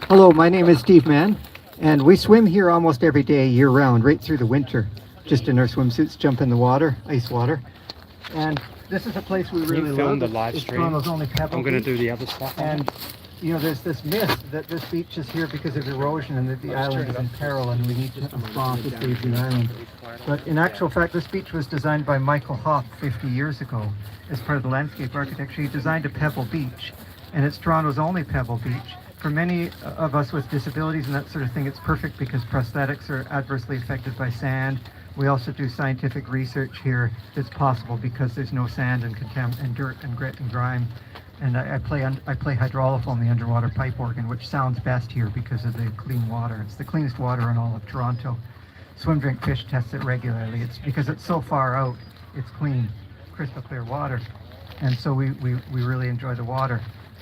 Hello, my name is Steve Mann, and we swim here almost every day, year-round, right through the winter. Just in our swimsuits, jump in the water, ice water. And this is a place we really love. The live stream. Toronto's only pebble I'm going to beach. do the other stuff. And, you know, there's this myth that this beach is here because of erosion and that the island is in peril and we need to thaw to save the island. But in actual fact, this beach was designed by Michael Hough 50 years ago as part of the landscape architecture. He designed a pebble beach, and it's Toronto's only pebble beach. For many of us with disabilities and that sort of thing, it's perfect because prosthetics are adversely affected by sand. We also do scientific research here that's possible because there's no sand and dirt and grit and grime. And I play hydrauliphone, the underwater pipe organ, which sounds best here because of the clean water. It's the cleanest water in all of Toronto. Swim Drink Fish tests it regularly. It's because it's so far out, it's clean, crystal clear water. And so we really enjoy the water.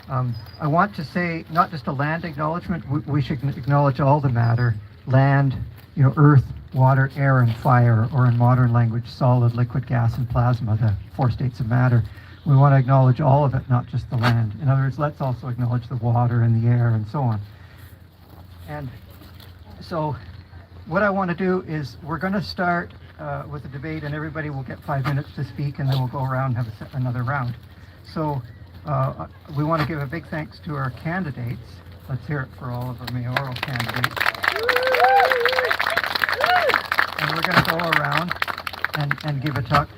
I want to say, not just a land acknowledgement, we should acknowledge all the matter: land, you know, earth, water, air, and fire, or in modern language, solid, liquid, gas, and plasma, the 4 states of matter. We want to acknowledge all of it, not just the land. In other words, let's also acknowledge the water and the air and so on. And so what I want to do is we're going to start with a debate, and everybody will get 5 minutes to speak, and then we'll go around and have another round. So we want to give a big thanks to our candidates. Let's hear it for all of our mayoral candidates. And we're going to go around and give a talk.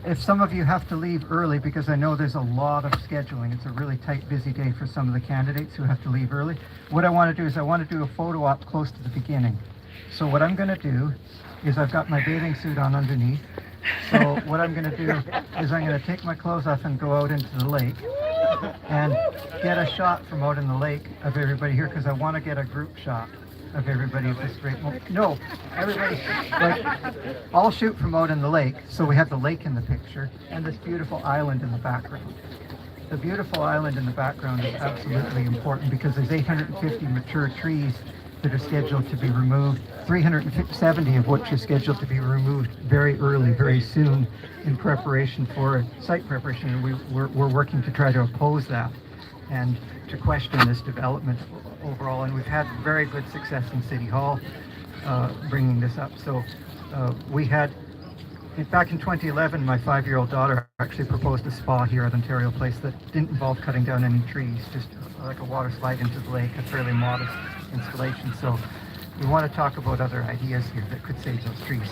If some of you have to leave early, because I know there's a lot of scheduling, it's a really tight, busy day for some of the candidates who have to leave early. What I want to do is I want to do a photo op close to the beginning. So what I'm going to do is I've got my bathing suit on underneath. So what I'm going to do is I'm going to take my clothes off and go out into the lake and get a shot from out in the lake of everybody here, because I want to get a group shot of everybody at this great moment. No, everybody, like, I'll shoot from out in the lake, so we have the lake in the picture and this beautiful island in the background. The beautiful island in the background is absolutely important because there's 850 mature trees that are scheduled to be removed, 370 of which are scheduled to be removed very early, very soon, in preparation for site preparation, and we're working to try to oppose that and to question this development overall. And we've had very good success in City Hall bringing this up. So we had, back in 2011, my 5-year-old daughter actually proposed a spa here at Ontario Place that didn't involve cutting down any trees, just like a water slide into the lake, a fairly modest installation. So we want to talk about other ideas here that could save those trees.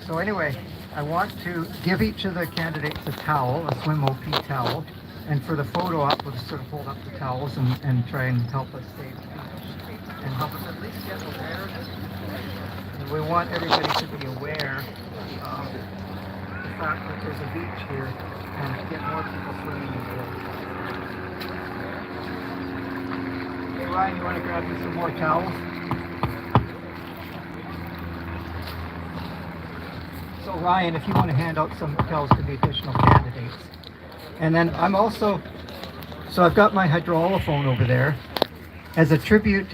So anyway, I want to give each of the candidates a towel, a SwimOP towel, and for the photo op, we'll just sort of hold up the towels and try and help us save the beach and help us at least get awareness. And we want everybody to be aware of the fact that there's a beach here and to get more people swimming in the lake. Hey Ryan, you want to grab me some more towels? So Ryan, if you want to hand out some towels to the additional candidates. And then I'm also, so I've got my hydrauliphone over there. As a tribute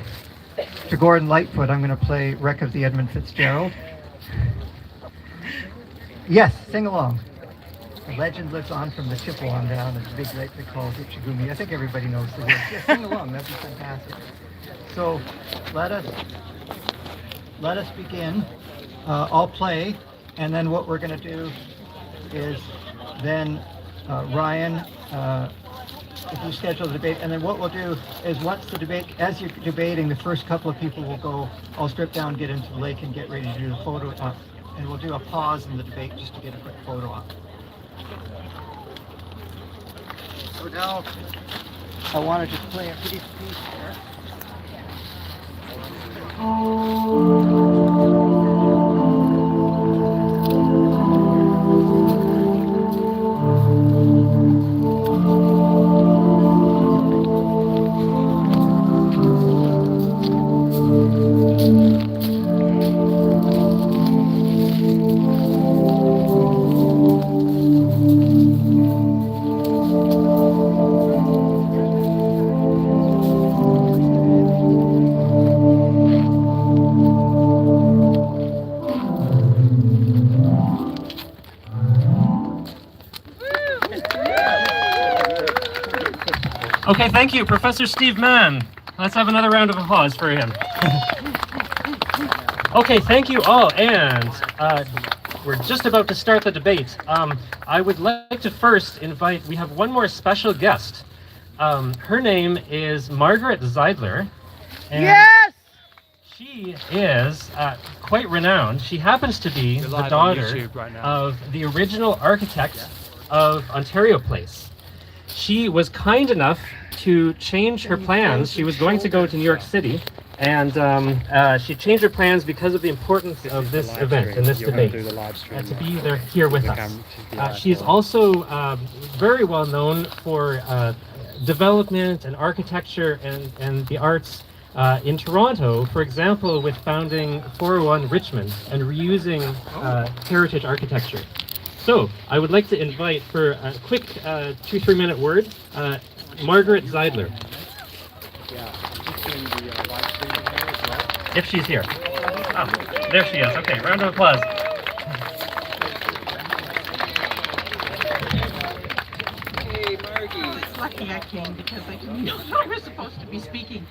to Gordon Lightfoot, I'm going to play Wreck of the Edmund Fitzgerald. Yes, sing along. The legend lives on from the Chippewa down. There's a big lake they call Itchigumi. I think everybody knows the words. Yeah, sing along. That'd be fantastic. So let us begin. I'll play, and then what we're going to do is then Ryan, if you schedule the debate, and then what we'll do is once the debate, as you're debating, the first couple of people will go, I'll strip down, get into the lake, and get ready to do the photo op. And we'll do a pause in the debate just to get a quick photo op. So now I want to just play a piece here. Okay, thank you, Professor Steve Mann. Let's have another round of applause for him. Okay, thank you all, and we're just about to start the debate. I would like to first invite, we have one more special guest. Her name is Margaret Zeidler. And yes! She is quite renowned. She happens to be the daughter of the original architect of Ontario Place. She was kind enough to change her plans. She was going to go to New York City, and she changed her plans because of the importance of this event and this debate, and to be there here with us. She's also very well known for development and architecture and the arts in Toronto, for example, with founding 401 Richmond and reusing heritage architecture. So I would like to invite for a quick 2-3 minute word, Margaret Zeidler. If she's here. Oh, there she is. Okay, round of applause. Lucky I came because I didn't know I was supposed to be speaking.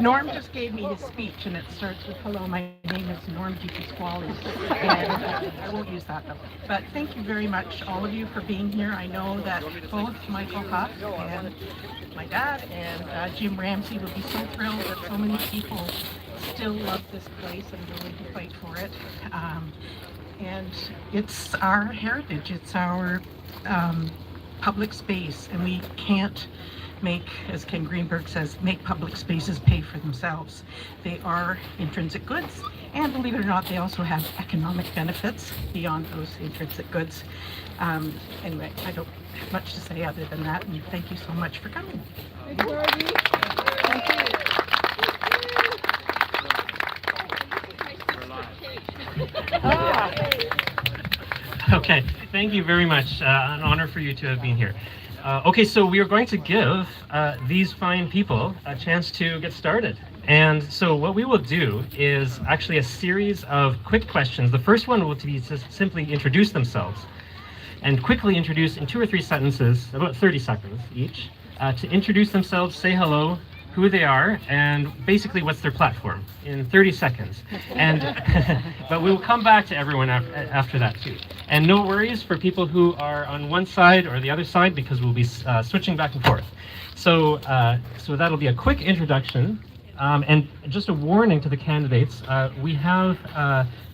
Norm just gave me his speech and it starts with, hello, my name is Norm Di Pasquale. And I won't use that though. But thank you very much, all of you, for being here. I know that both Michael Hough and my dad and Jim Ramsey will be so thrilled that so many people still love this place and willing to fight for it. And it's our heritage, it's our public space, and we can't make, as Ken Greenberg says, make public spaces pay for themselves. They are intrinsic goods, and believe it or not, they also have economic benefits beyond those intrinsic goods. Anyway, I don't have much to say other than that, and thank you so much for coming. Thank you. Okay, thank you very much. An honor for you to have been here. Okay, so we are going to give these fine people a chance to get started. And so what we will do is actually a series of quick questions. The first one will be to simply introduce themselves and quickly introduce in 2 or 3 sentences, about 30 seconds each, to introduce themselves, say hello, who they are, and basically what's their platform in 30 seconds. And but we will come back to everyone after that too. And no worries for people who are on one side or the other side, because we'll be switching back and forth. So so that'll be a quick introduction. And just a warning to the candidates, we have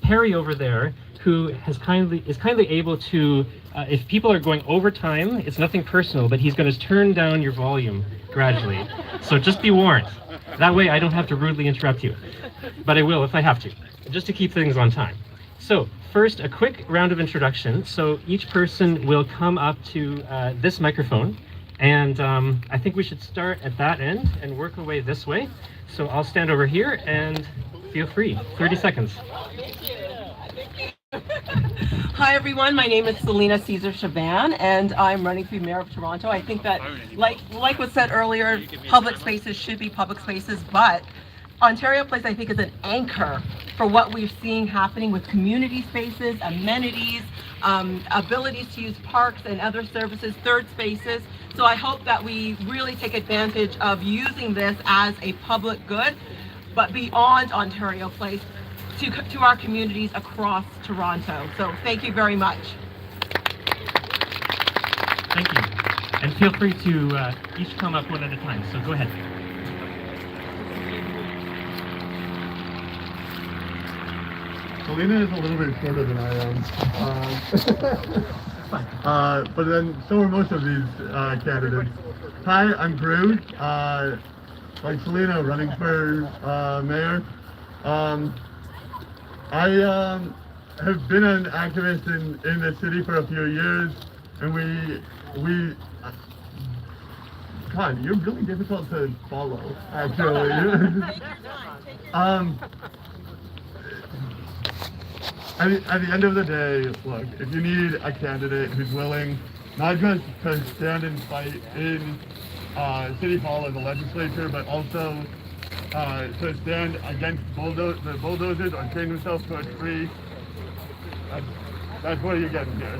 Perry over there, who is kindly able to, if people are going over time, it's nothing personal, but he's going to turn down your volume gradually. So just be warned. That way I don't have to rudely interrupt you. But I will if I have to, just to keep things on time. So first, a quick round of introduction. So each person will come up to this microphone, and I think we should start at that end and work our way this way. So I'll stand over here and feel free. 30 seconds. Hi everyone, my name is Celina Caesar-Chavannes and I'm running for mayor of Toronto. I think that, like was said earlier, public spaces should be public spaces, but Ontario Place, I think, is an anchor for what we're seeing happening with community spaces, amenities, abilities to use parks and other services, third spaces. So I hope that we really take advantage of using this as a public good, but beyond Ontario Place, to our communities across Toronto. So thank you very much. Thank you. And feel free to each come up one at a time. So go ahead. Celina is a little bit shorter than I am. But then so are most of these candidates. Hi, I'm Grood. Like Celina, running for mayor. I have been an activist in the city for a few years, and we God, you're really difficult to follow, actually. At the end of the day, look, if you need a candidate who's willing not just to stand and fight in City Hall or the legislature, but also to stand against the bulldozers or chain themselves to a tree, that's what you're getting here.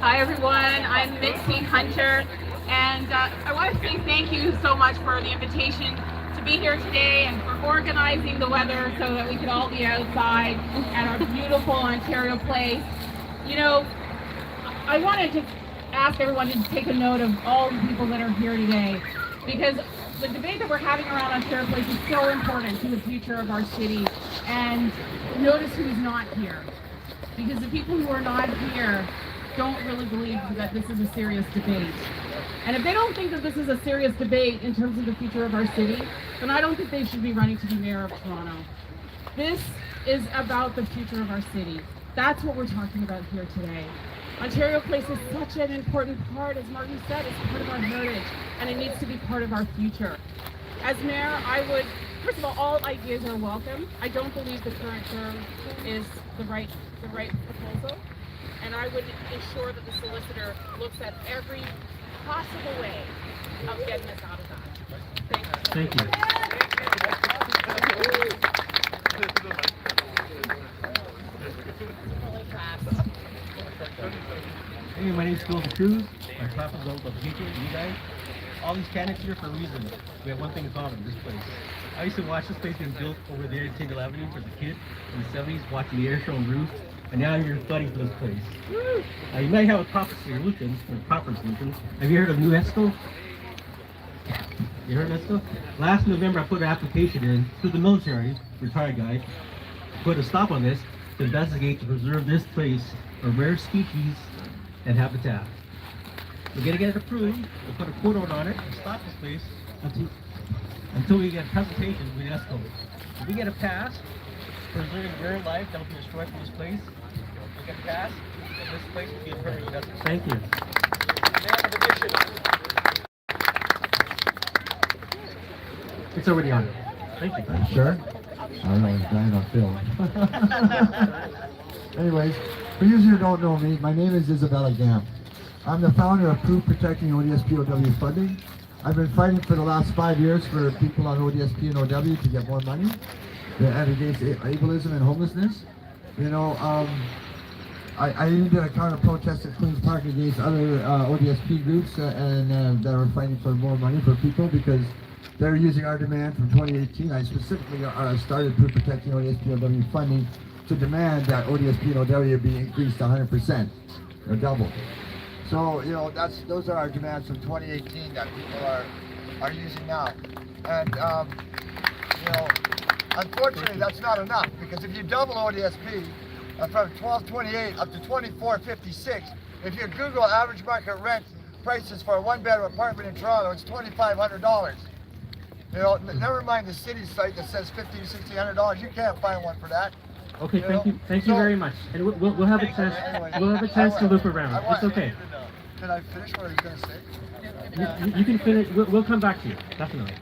Hi everyone, I'm Mitzie Hunter, and I want to say thank you so much for the invitation to be here today and for organizing the weather so that we could all be outside at our beautiful Ontario Place. You know, I want to just ask everyone to take a note of all the people that are here today, because the debate that we're having around Ontario Place is so important to the future of our city. And notice who's not here, because the people who are not here don't really believe that this is a serious debate. And if they don't think that this is a serious debate in terms of the future of our city, then I don't think they should be running to be mayor of Toronto. This is about the future of our city. That's what we're talking about here today. Ontario Place is such an important part, as Martin said, it's part of our heritage, and it needs to be part of our future. As mayor, I would, first of all ideas are welcome. I don't believe the current term is the right proposal. And I would ensure that the solicitor looks at every possible way of getting us out of that. Thank you. Hey, my name's Phillip D'Cruze. My class is over the future, you guys. All these candidates here for a reason. We have one thing in common, this place. I used to watch this place being built over there at Tingle Avenue as a kid in the 70s, watching the air show on roofs. And now you're fighting for this place. You might have a proper solution, or proper solution. Have you heard of New Esco? You heard of Esco? Last November, I put an application in to the military, retired guy, put a stop on this to investigate to preserve this place for rare species and habitat. We're gonna get it approved. We'll put a court order on it and stop this place until we get a presentation with Esco. If we get a pass, preserving rare life that will be destroyed from this place, we get a pass, and this place will be a permanent investment. Thank you. It's already on. Thank you. Sure? I don't know, it's dying on film. Anyways, for you who don't know me, my name is Isabella Gamk. I'm the founder of Proof Protecting ODSP-OW Funding. I've been fighting for the last 5 years for people on ODSP and OW to get more money and against ableism and homelessness. You know, I even did a counter protest at Queen's Park against other ODSP groups and that are fighting for more money for people because they're using our demand from 2018. I specifically started Proof Protecting ODSP-OW funding to demand that ODSP and OW be increased to 100%, or double. So, you know, those are our demands from 2018 that people are using now. And, you know, unfortunately, that's not enough, because if you double ODSP from 1228 up to 2456, if you Google average market rent prices for a one-bedroom apartment in Toronto, it's $2,500. You know, never mind the city site that says $1,500 to $1,600. You can't find one for that. Okay, thank you very much, and we'll have a chance. We'll have a chance to loop around. It's okay. Did I finish what I was going to say? You can finish. We'll come back to you, definitely.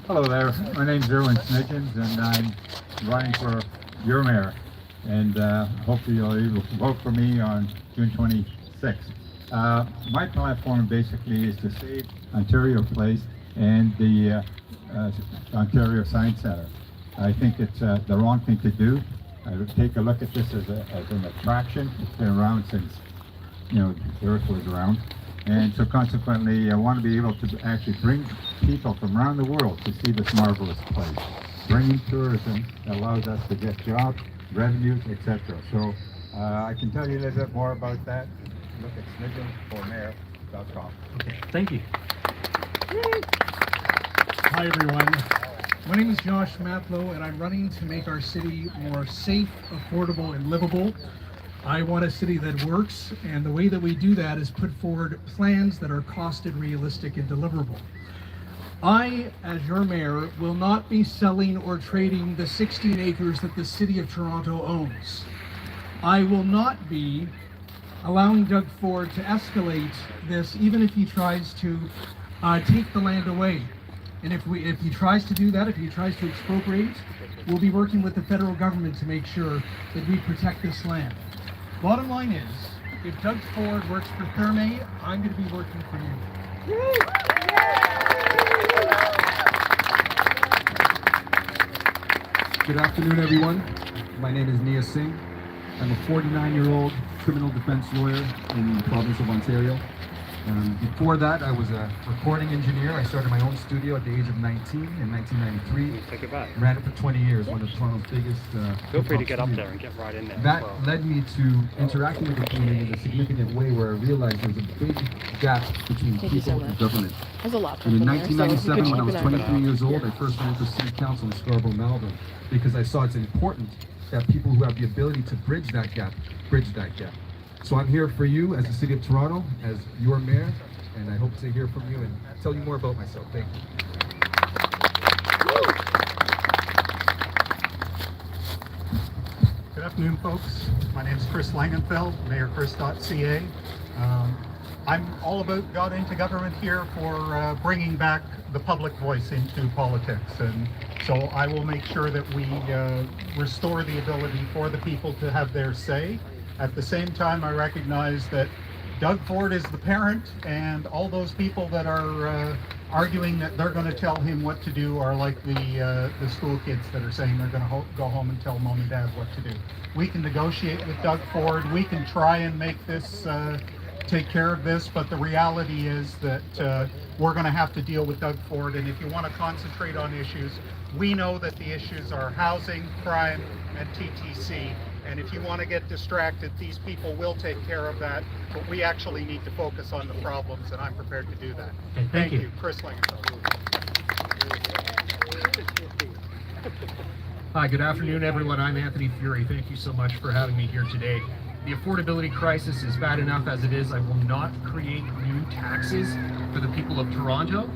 Hello there. My name's Edwin Sneidzins, and I'm running for your mayor. And hopefully you'll be able to vote for me on June 26th. My platform basically is to save Ontario Place and the Ontario Science Centre. I think it's the wrong thing to do. I would take a look at this as an attraction. It's been around since, you know, the Earth was around. And so consequently, I want to be able to actually bring people from around the world to see this marvelous place. Bringing tourism allows us to get jobs, revenues, etc. So I can tell you a little bit more about that. Look at snidgensformayor.com. Okay, thank you. Hi everyone. My name is Josh Matlow, and I'm running to make our city more safe, affordable, and livable. I want a city that works, and the way that we do that is put forward plans that are costed, realistic, and deliverable. I, as your mayor, will not be selling or trading the 16 acres that the City of Toronto owns. I will not be allowing Doug Ford to escalate this, even if he tries to take the land away. And if he tries to do that, if he tries to expropriate, we'll be working with the federal government to make sure that we protect this land. Bottom line is, if Doug Ford works for Therme, I'm going to be working for you. Good afternoon, everyone. My name is Knia Singh. I'm a 49-year-old criminal defense lawyer in the province of Ontario. Before that, I was a recording engineer. I started my own studio at the age of 19 in 1993. Ran it for 20 years, one of Toronto's biggest. Feel free to get up there and get right in there. That led me to interacting with the community in a significant way where I realized there's a big gap between people and government. There's a lot. And in 1997, when I was 23 years old, I first ran for City Council in Scarborough, Melbourne, because I saw it's important that people who have the ability to bridge that gap. So I'm here for you as the City of Toronto, as your mayor, and I hope to hear from you and tell you more about myself. Thank you. Good afternoon, folks. My name is Chris Langenfeld, mayorchris.ca. I'm all about got into government here for bringing back the public voice into politics, and so I will make sure that we restore the ability for the people to have their say. At the same time, I recognize that Doug Ford is the parent, and all those people that are arguing that they're going to tell him what to do are like the school kids that are saying they're going to go home and tell mom and dad what to do. We can negotiate with Doug Ford. We can try and make this take care of this, but the reality is that we're going to have to deal with Doug Ford. And if you want to concentrate on issues, we know that the issues are housing, crime, and TTC. And if you want to get distracted, these people will take care of that, but we actually need to focus on the problems, and I'm prepared to do that. Okay, thank you. Chris Langenfeld. Hi, good afternoon, everyone. I'm Anthony Furey. Thank you so much for having me here today. The affordability crisis is bad enough as it is. I will not create new taxes for the people of Toronto.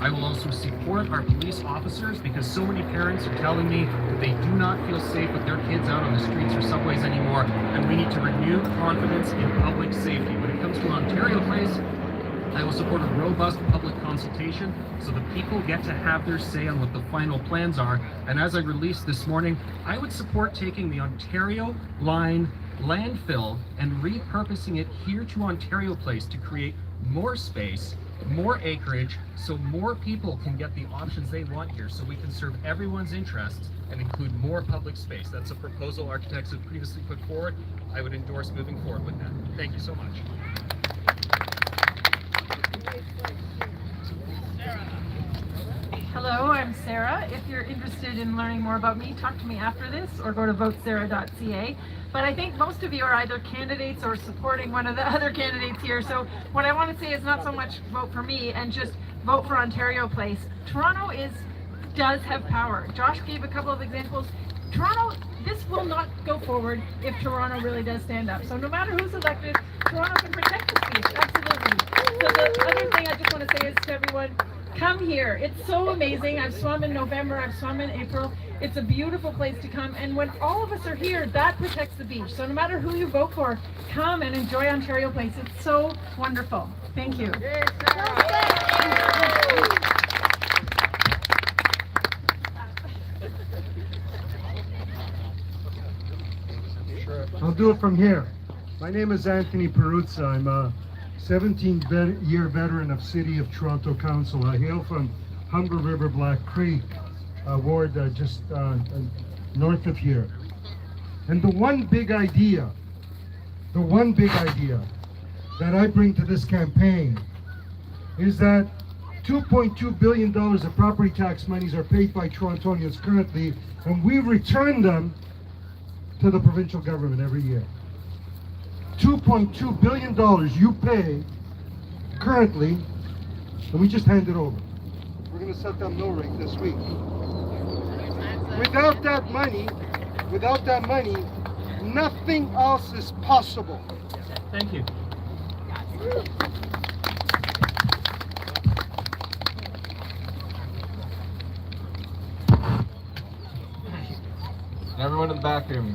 I will also support our police officers because so many parents are telling me that they do not feel safe with their kids out on the streets or subways anymore, and we need to renew confidence in public safety. When it comes to Ontario Place, I will support a robust public consultation so the people get to have their say on what the final plans are. And as I released this morning, I would support taking the Ontario Line landfill and repurposing it here to Ontario Place to create more space, more acreage, so more people can get the options they want here, so we can serve everyone's interests and include more public space. That's a proposal architects have previously put forward. I would endorse moving forward with that. Thank you so much. Hello, I'm Sarah. If you're interested in learning more about me, talk to me after this or go to votesarah.ca. But I think most of you are either candidates or supporting one of the other candidates here. So what I want to say is not so much vote for me and just vote for Ontario Place. Toronto does have power. Josh gave a couple of examples. Toronto, this will not go forward if Toronto really does stand up. So no matter who's elected, Toronto can protect the speech, absolutely. So the other thing I just want to say is to everyone, come here. It's so amazing. I've swum in November, I've swum in April. It's a beautiful place to come. And when all of us are here, that protects the beach. So no matter who you vote for, come and enjoy Ontario Place. It's so wonderful. Thank you. I'll do it from here. My name is Anthony Perruzza. I'm a 17-year veteran of City of Toronto Council. I hail from Humber River Black Creek ward just north of here. And the one big idea that I bring to this campaign is that $2.2 billion of property tax monies are paid by Torontonians currently, and we return them to the provincial government every year. $2.2 billion you pay currently, and we just hand it over. We're going to set that mill rate this week. Without that money, nothing else is possible. Thank you. Everyone in the back hear me.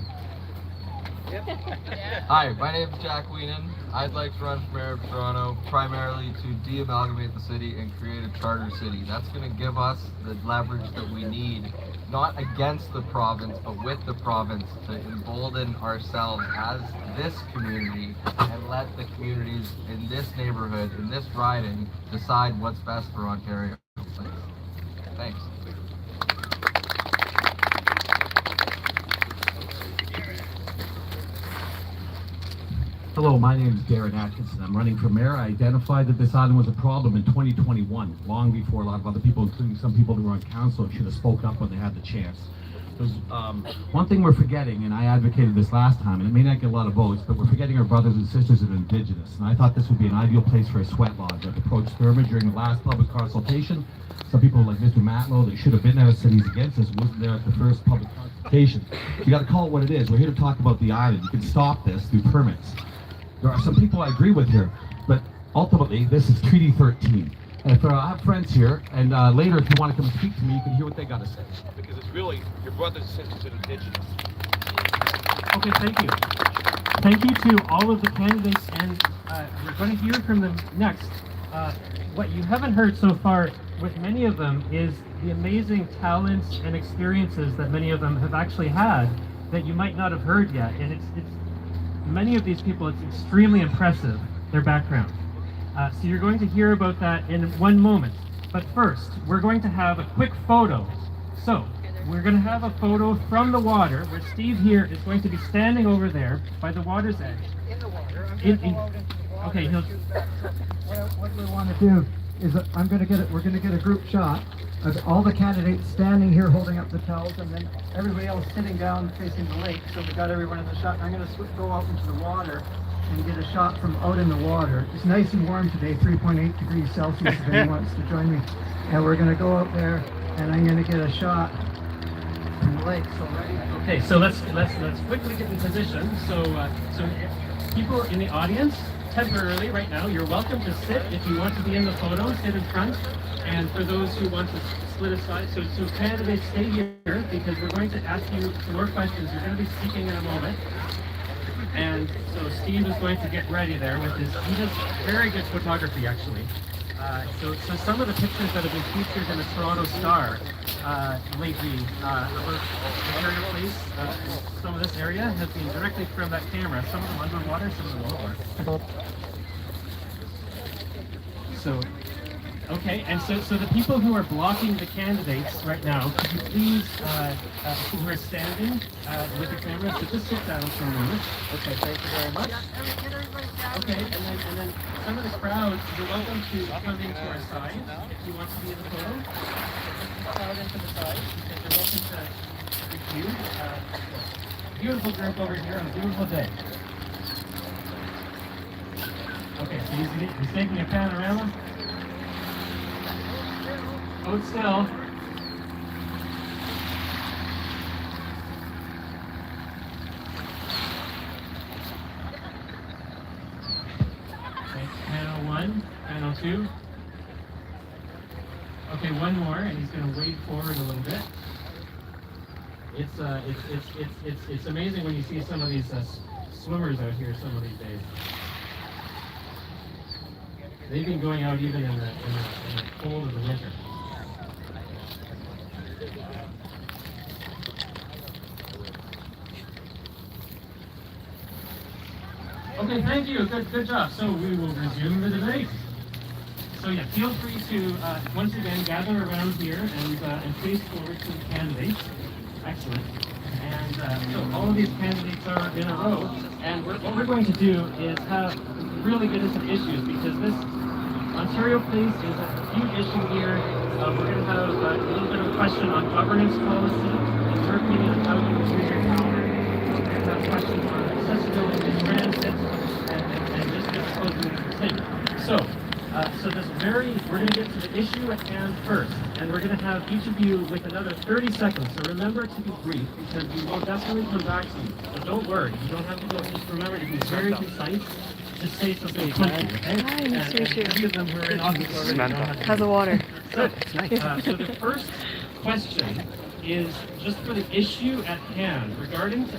Hi, my name is Jack Weenen. I'd like to run for Mayor of Toronto primarily to de-amalgamate the city and create a charter city. That's going to give us the leverage that we need, not against the province, but with the province, to embolden ourselves as this community and let the communities in this neighborhood, in this riding, decide what's best for Ontario. Thanks. Hello, my name is Darren Atkinson. I'm running for mayor. I identified that this island was a problem in 2021, long before a lot of other people, including some people who were on council, should have spoke up when they had the chance. There's one thing we're forgetting, and I advocated this last time, and it may not get a lot of votes, but we're forgetting our brothers and sisters that are Indigenous. And I thought this would be an ideal place for a sweat lodge. I've approached Thurman during the last public consultation. Some people like Mr. Matlow that should have been there at Cities Against Us wasn't there at the first public consultation. You got to call it what it is. We're here to talk about the island. You can stop this through permits. There are some people I agree with here, but ultimately this is Treaty 13. And if I have friends here, and later if you want to come and speak to me, you can hear what they got to say. Because it's really your brothers and sisters that are Indigenous. Okay, thank you. Thank you to all of the candidates, and we're going to hear from them next. What you haven't heard so far with many of them is the amazing talents and experiences that many of them have actually had that you might not have heard yet. And it's many of these people, it's extremely impressive, their background. So you're going to hear about that in one moment. But first, we're going to have a quick photo. So we're going to have a photo from the water where Steve here is going to be standing over there by the water's edge. In the water. I'm going to go out into the water. Okay, What we want to do is we're going to get a group shot of all the candidates standing here holding up the towels, and then everybody else sitting down facing the lake. So we got everyone in the shot. I'm going to go out into the water and get a shot from out in the water. It's nice and warm today, 3.8 degrees Celsius if anyone wants to join me. And we're going to go out there and I'm going to get a shot from the lake. So ready? Okay, so let's quickly get in position. So people in the audience, temporarily right now, you're welcome to sit if you want to be in the photo, sit in front. And for those who want to split aside, so candidates stay here because we're going to ask you some more questions. You're going to be speaking in a moment. And so Steve is going to get ready there with he does very good photography actually. So some of the pictures that have been featured in the Toronto Star lately about Ontario Place, some of this area has been directly from that camera. Some of them underwater, some of them over. So, okay, and so the people who are blocking the candidates right now, could you please, who are standing with the camera, so just sit down for a moment. Okay, thank you very much. Okay, and then some of the crowd, you're welcome to come into our side if you want to be in the photo. Crowd into the side because you're welcome to review. Beautiful group over here on a beautiful day. Okay, so he's taking a panorama. Hold still. Okay, panel 1, panel 2. Okay, one more, and he's going to wade forward a little bit. It's amazing when you see some of these swimmers out here some of these days. They've been going out even in the cold of the winter. Okay, thank you. Good job. So we will resume the debate. So yeah, feel free to once again gather around here and face forward to the candidates. Excellent. And so all of these candidates are in a row, and what we're going to do is really get into the issues because this Ontario Place is a huge issue here. We're going to have a little bit of a question on governance policy, in your opinion, how you use your power. We're going to have questions on accessibility to transit, and just closing the thing. So we're going to get to the issue at hand first, and we're going to have each of you with another 30 seconds. So remember to be brief, because we will definitely come back to you. So don't worry, you don't have to go. Just remember to be very concise. Just say something quickly, okay? Hi, nice to meet you. Many of them who are in office already. Samantha. How's the water? So the first question is just for the issue at hand regarding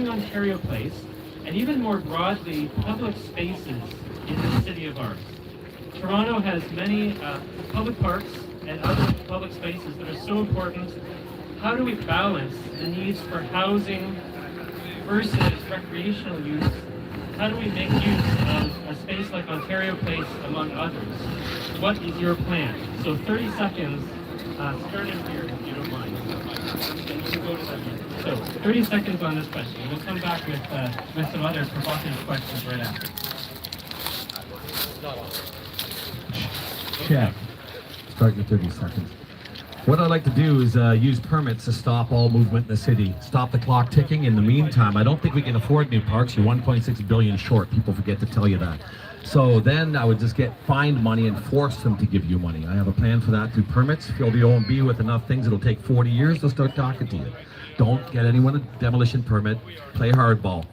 Ontario Place, and even more broadly, public spaces in this city of ours. Toronto has many public parks and other public spaces that are so important. How do we balance the needs for housing versus recreational use? How do we make use of a space like Ontario Place among others? What is your plan? So 30 seconds starting here, if you don't mind. You can go to that. So, 30 seconds on this question. We'll come back with some other provocative questions right after. Check. Start your 30 seconds. What I'd like to do is use permits to stop all movement in the city, stop the clock ticking. In the meantime, I don't think we can afford new parks. You're 1.6 billion short. People forget to tell you that. So then I would just get fined money and force them to give you money. I have a plan for that through permits. Fill the OMB with enough things, it'll take 40 years to start talking to you. Don't get anyone a demolition permit. Play hardball.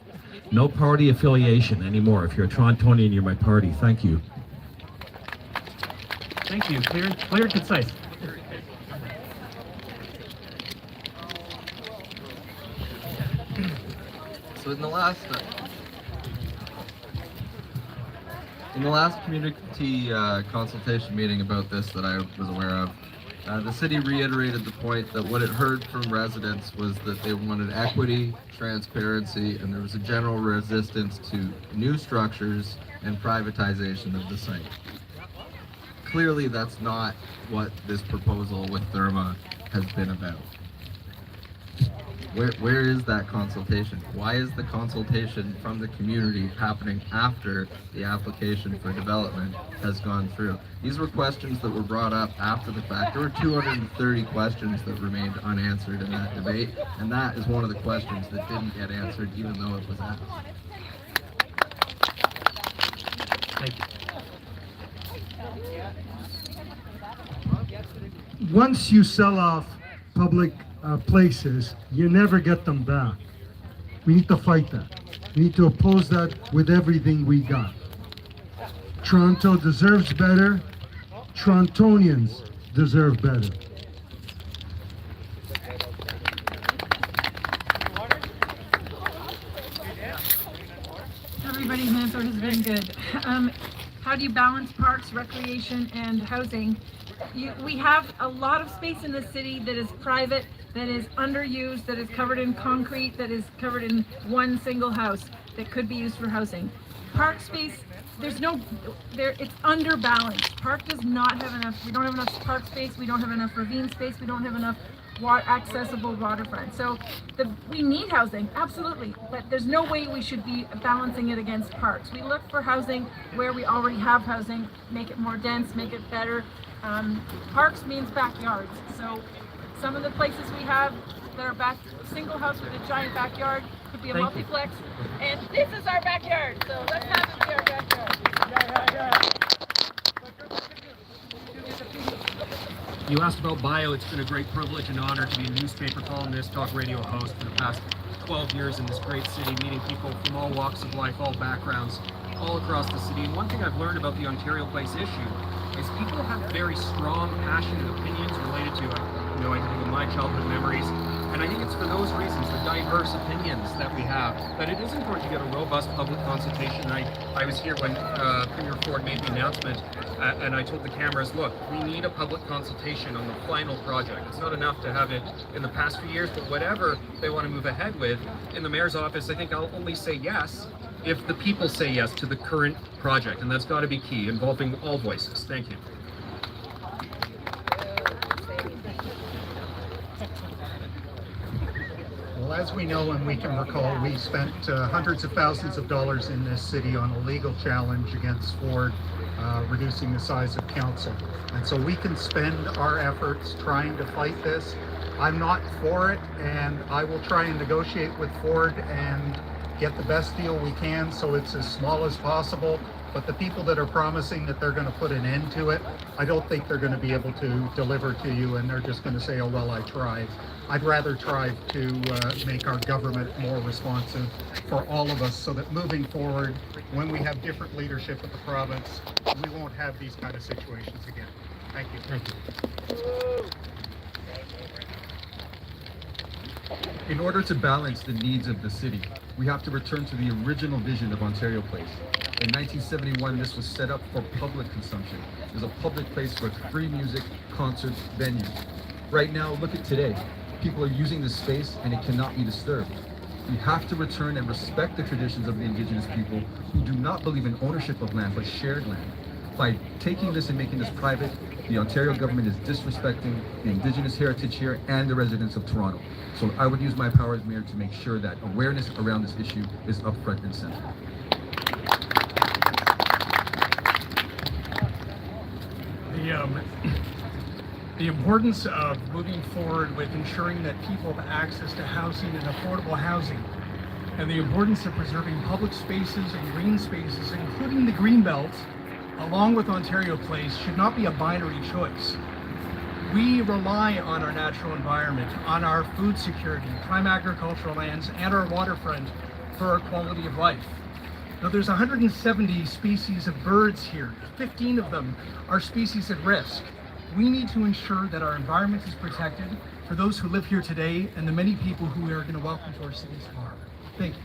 No party affiliation anymore. If you're a Torontonian, you're my party. Thank you. Thank you. Clear and concise. So in the last community consultation meeting about this that I was aware of, the city reiterated the point that what it heard from residents was that they wanted equity, transparency, and there was a general resistance to new structures and privatization of the site. Clearly, that's not what this proposal with Therma has been about. Where is that consultation? Why is the consultation from the community happening after the application for development has gone through? These were questions that were brought up after the fact. There were 230 questions that remained unanswered in that debate, and that is one of the questions that didn't get answered even though it was asked. Thank you. Once you sell off public places, you never get them back. We need to fight that. We need to oppose that with everything we got. Toronto deserves better. Torontonians deserve better. Everybody's answer has been good. How do you balance parks, recreation, and housing? We have a lot of space in the city that is private, that is underused, that is covered in concrete, that is covered in one single house that could be used for housing. Park space, it's underbalanced. Park does not have enough, we don't have enough park space, we don't have enough ravine space, we don't have enough accessible waterfront. So we need housing, absolutely, but there's no way we should be balancing it against parks. We look for housing where we already have housing, make it more dense, make it better. Parks means backyards. So some of the places we have that are single house with a giant backyard could be a multiplex, and this is our backyard. So let's have it be our backyard. You asked about bio. It's been a great privilege and honor to be a newspaper columnist, talk radio host for the past 12 years in this great city, meeting people from all walks of life, all backgrounds, all across the city. And one thing I've learned about the Ontario Place issue is people have very strong, passionate opinions related to, I think of my childhood memories. And I think it's for those reasons, the diverse opinions that we have, that it is important to get a robust public consultation. And I was here when Premier Ford made the announcement, and I told the cameras, look, we need a public consultation on the final project. It's not enough to have it in the past few years, but whatever they want to move ahead with. In the mayor's office, I think I'll only say yes if the people say yes to the current project, and that's got to be key, involving all voices. Thank you. Well, as we know and we can recall, we spent hundreds of thousands of dollars in this city on a legal challenge against Ford, reducing the size of council. And so we can spend our efforts trying to fight this. I'm not for it, and I will try and negotiate with Ford and get the best deal we can so it's as small as possible. But the people that are promising that they're going to put an end to it, I don't think they're going to be able to deliver to you, and they're just going to say, oh, well, I tried. I'd rather try to make our government more responsive for all of us so that moving forward, when we have different leadership at the province, we won't have these kind of situations again. Thank you. Thank you. In order to balance the needs of the city, we have to return to the original vision of Ontario Place. In 1971, this was set up for public consumption. It was a public place for free music, concerts, venues. Right now, look at today. People are using this space and it cannot be disturbed. We have to return and respect the traditions of the Indigenous people who do not believe in ownership of land, but shared land. by taking this and making this private, the Ontario government is disrespecting the Indigenous heritage here and the residents of Toronto. So I would use my power as mayor to make sure that awareness around this issue is up front and center. The importance of moving forward with ensuring that people have access to housing and affordable housing, and the importance of preserving public spaces and green spaces, including the green belts, along with Ontario Place, should not be a binary choice. We rely on our natural environment, on our food security, prime agricultural lands, and our waterfront for our quality of life. Now, there's 170 species of birds here. 15 of them are species at risk. We need to ensure that our environment is protected for those who live here today and the many people who we are going to welcome to our cities tomorrow. Thank you.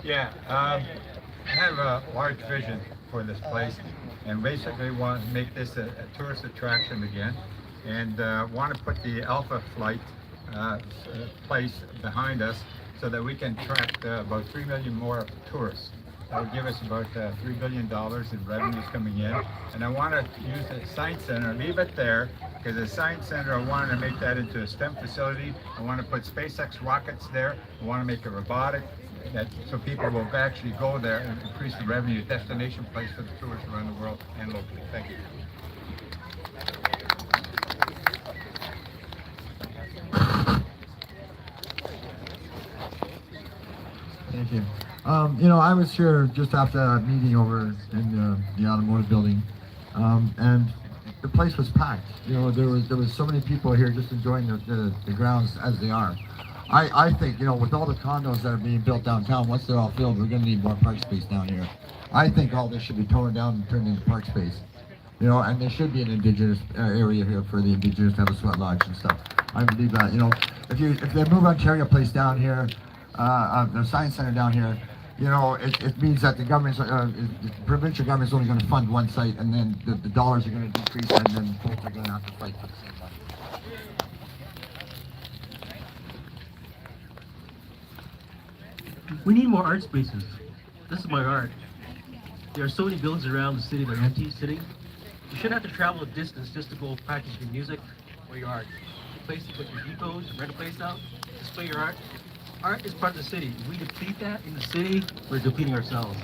Yeah, I have a large vision for this place, and basically want to make this a tourist attraction again, and want to put the Alpha Flight place behind us so that we can attract about 3 million more tourists. That would give us about $3 billion in revenues coming in. And I want to use the Science Center, leave it there, because the Science Center, I want to make that into a STEM facility. I want to put SpaceX rockets there. I want to make it robotic, so people will actually go there and increase the revenue, destination place for the tourists around the world and locally. Thank you. Thank you. I was here just after that meeting over in the automotive building, and the place was packed. There was so many people here just enjoying the grounds as they are. I think, with all the condos that are being built downtown, once they're all filled, we're going to need more park space down here. I think all this should be torn down and turned into park space. And there should be an Indigenous area here for the Indigenous to have a sweat lodge and stuff. I believe that. If they move Ontario Place down here, the Science Center down here, it means that the government's, the provincial government's only going to fund one site, and then the dollars are going to decrease, and then folks are going to have to fight for the same money. We need more art spaces. This is my art. There are so many buildings around the city that are empty sitting. You shouldn't have to travel a distance just to go practice your music or your art. A place to put your depots, rent a place out, display your art. Art is part of the city. If we deplete that in the city, we're depleting ourselves.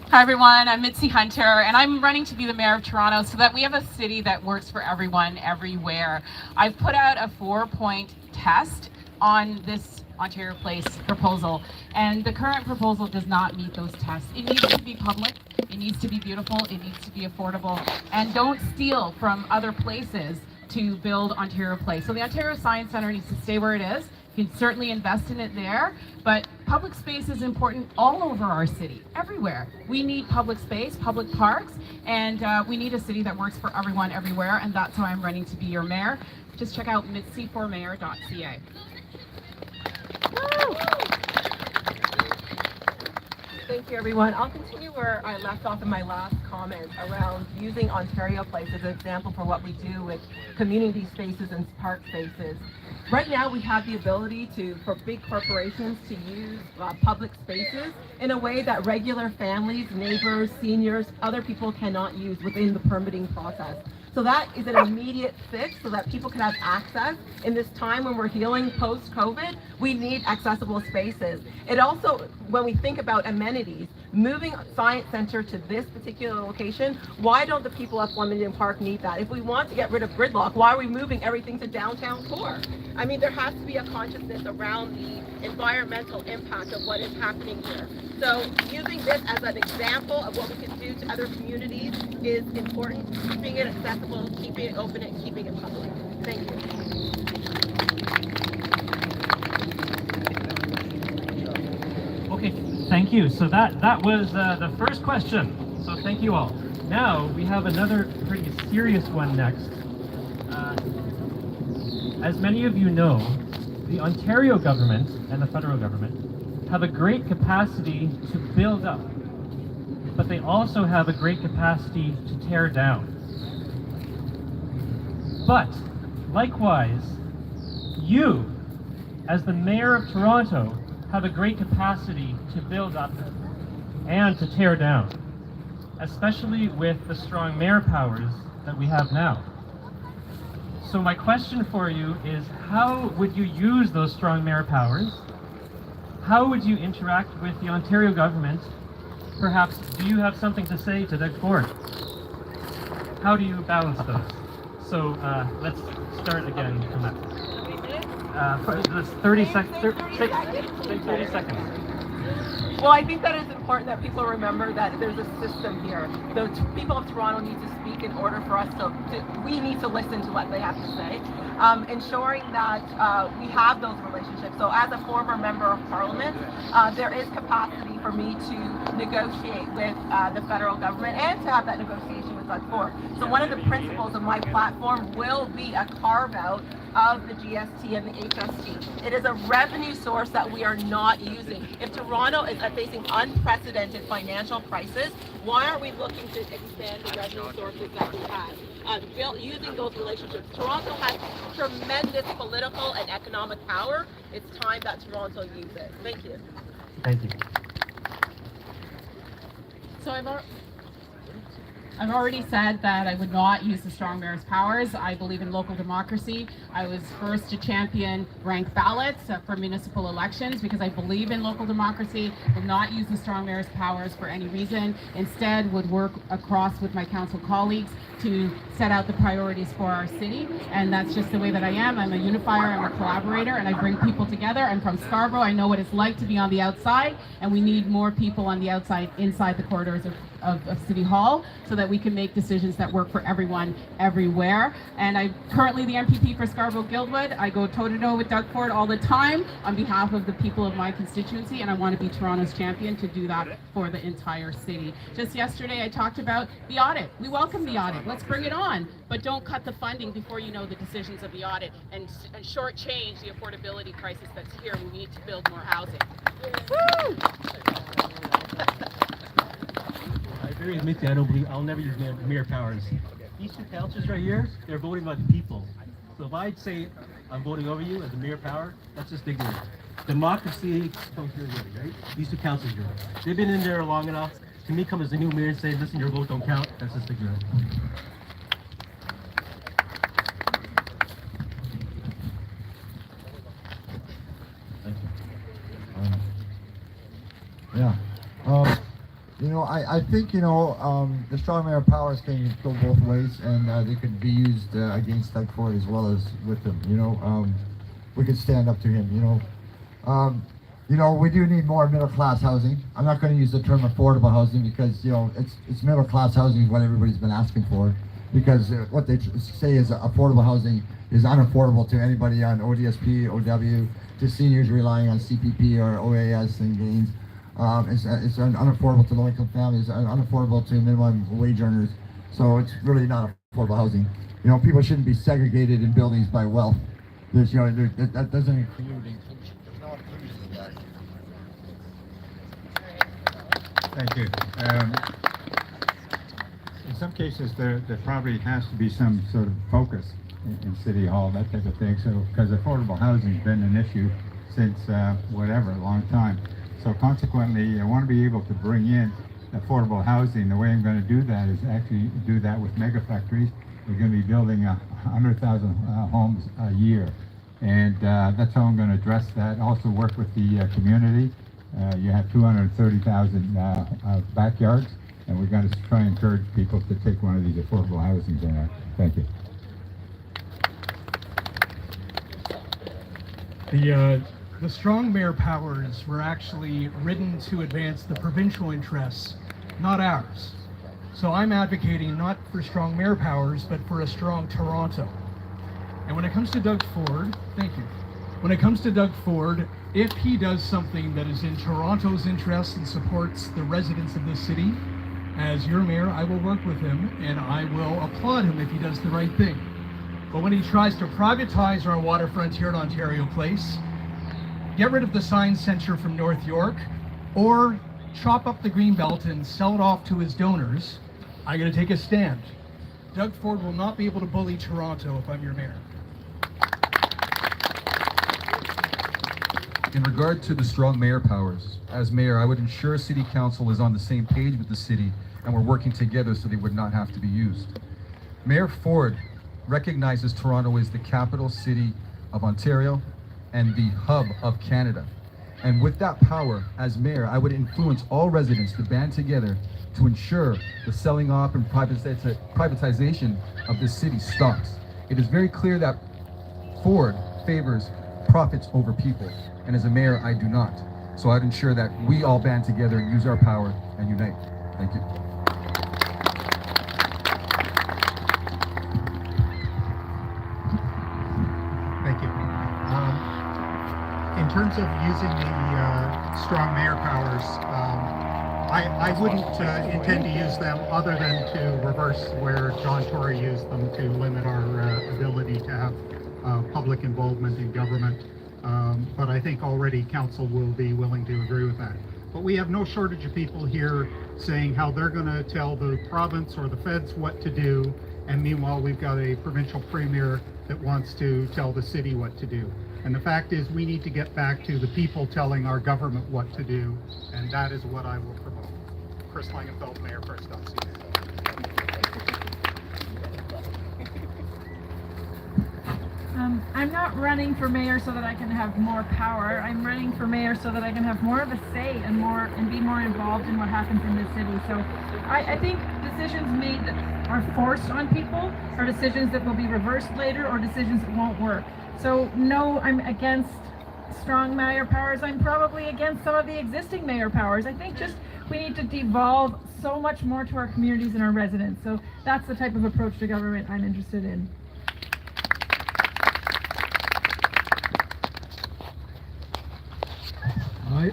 Hi everyone, I'm Mitzie Hunter, and I'm running to be the Mayor of Toronto so that we have a city that works for everyone, everywhere. I've put out a 4-point test on this Ontario Place proposal, and the current proposal does not meet those tests. It needs to be public, it needs to be beautiful, it needs to be affordable, and don't steal from other places to build Ontario Place. So the Ontario Science Centre needs to stay where it is. You can certainly invest in it there, but public space is important all over our city, everywhere. We need public space, public parks, and we need a city that works for everyone, everywhere, and that's why I'm running to be your mayor. Just check out mitzie4mayor.ca. Thank you, everyone. I'll continue where I left off in my last comment around using Ontario Place as an example for what we do with community spaces and park spaces. Right now, we have the ability for big corporations to use public spaces in a way that regular families, neighbors, seniors, other people cannot use within the permitting process. So that is an immediate fix so that people can have access. In this time when we're healing post-COVID, we need accessible spaces. It also, when we think about amenities, moving Science Center to this particular location, why don't the people at Flemington Park need that? If we want to get rid of gridlock, why are we moving everything to downtown core? I mean, there has to be a consciousness around the environmental impact of what is happening here. So using this as an example of what we can do to other communities is important, keeping it accessible, keeping it open, and keeping it public. Thank you. Okay, thank you. So that was the first question. So thank you all. Now we have another pretty serious one next. As many of you know, the Ontario government and the federal government have a great capacity to build up, but they also have a great capacity to tear down. But likewise, you as the Mayor of Toronto, have a great capacity to build up and to tear down, especially with the strong mayor powers that we have now. So my question for you is, how would you use those strong mayor powers? How would you interact with the Ontario government? Perhaps, do you have something to say to Doug Ford? How do you balance those? So let's start again. That's 30 seconds. 30 seconds. Well, I think that it's important that people remember that there's a system here. The people of Toronto need to speak in order for us we need to listen to what they have to say, ensuring that we have those relationships. So as a former member of parliament, there is capacity for me to negotiate with the federal government and to have that negotiation with Doug Ford. So one of the principles of my platform will be a carve out of the GST and the HST. It is a revenue source that we are not using. If Toronto is facing unprecedented financial crisis, why aren't we looking to expand the revenue sources that we have? Using those relationships. Toronto has tremendous political and economic power. It's time that Toronto use it. Thank you. Thank you. So I've already said that I would not use the strong mayor's powers. I believe in local democracy. I was first to champion ranked ballots for municipal elections because I believe in local democracy, will not use the strong mayor's powers for any reason. Instead, would work across with my council colleagues to set out the priorities for our city. And that's just the way that I am. I'm a unifier, I'm a collaborator, and I bring people together. I'm from Scarborough. I know what it's like to be on the outside, and we need more people on the outside, inside the corridors of City Hall, so that we can make decisions that work for everyone, everywhere. And I'm currently the MPP for Scarborough-Guildwood. I go toe-to-toe with Doug Ford all the time on behalf of the people of my constituency, and I want to be Toronto's champion to do that for the entire city. Just yesterday, I talked about the audit. We welcome the audit. Let's bring it on, but don't cut the funding before you know the decisions of the audit and shortchange the affordability crisis that's here. We need to build more housing. Woo! I agree with Mitzie. I don't believe I'll never use mayor powers. These two councillors right here, they're voting about the people. So if I'd say I'm voting over you as a mayor power, that's just ignorant. Democracy comes here already, right? These two councillors here, they've been in there long enough. To me, come as a new mayor and say, listen, your vote don't count. That's just ignorant. Thank you. You know, I think, you know, the strong mayor powers can go both ways, and they could be used against Doug Ford as well as with him. You know, we could stand up to him. You know, we do need more middle-class housing. I'm not going to use the term affordable housing because, you know, it's middle-class housing is what everybody's been asking for. Because what they say is affordable housing is unaffordable to anybody on ODSP, OW, to seniors relying on CPP or OAS and gains. It's unaffordable to low-income families, unaffordable to minimum wage earners. So it's really not affordable housing. You know, people shouldn't be segregated in buildings by wealth. There's, you know, that doesn't include inclusion. There's no inclusion in that. Thank you. In some cases, there probably has to be some sort of focus in City Hall, that type of thing. So, because affordable housing has been an issue since a long time. So consequently, I want to be able to bring in affordable housing. The way I'm going to do that is actually do that with mega factories. We're going to be building 100,000 homes a year. And that's how I'm going to address that. Also work with the community. You have 230,000 backyards, and we're going to try and encourage people to take one of these affordable housings in there. Thank you. The strong mayor powers were actually written to advance the provincial interests, not ours. So I'm advocating not for strong mayor powers, but for a strong Toronto. And when it comes to Doug Ford, thank you. When it comes to Doug Ford, if he does something that is in Toronto's interest and supports the residents of this city, as your mayor, I will work with him and I will applaud him if he does the right thing. But when he tries to privatize our waterfront here at Ontario Place, get rid of the Science Centre from North York, or chop up the Greenbelt and sell it off to his donors, I'm going to take a stand. Doug Ford will not be able to bully Toronto if I'm your mayor. In regard to the strong mayor powers, as mayor, I would ensure City Council is on the same page with the city and we're working together so they would not have to be used. Mayor Ford recognizes Toronto as the capital city of Ontario and the hub of Canada. And with that power, as mayor, I would influence all residents to band together to ensure the selling off and privatization of this city stops. It is very clear that Ford favors profits over people, and as a mayor, I do not. So I'd ensure that we all band together and use our power and unite. Thank you. Thank you. In terms of using the strong mayor powers, I wouldn't intend to use them other than to reverse where John Tory used them to limit our ability to have public involvement in government. But I think already council will be willing to agree with that. But we have no shortage of people here saying how they're going to tell the province or the feds what to do, and meanwhile we've got a provincial premier that wants to tell the city what to do. And the fact is we need to get back to the people telling our government what to do, and that is what I will promote. Chris Langenfeld, Mayor, First.ca. I'm not running for mayor so that I can have more power. I'm running for mayor so that I can have more of a say and be more involved in what happens in this city. So I think decisions made that are forced on people are decisions that will be reversed later or decisions that won't work. So no, I'm against strong mayor powers. I'm probably against some of the existing mayor powers. I think just we need to devolve so much more to our communities and our residents. So that's the type of approach to government I'm interested in.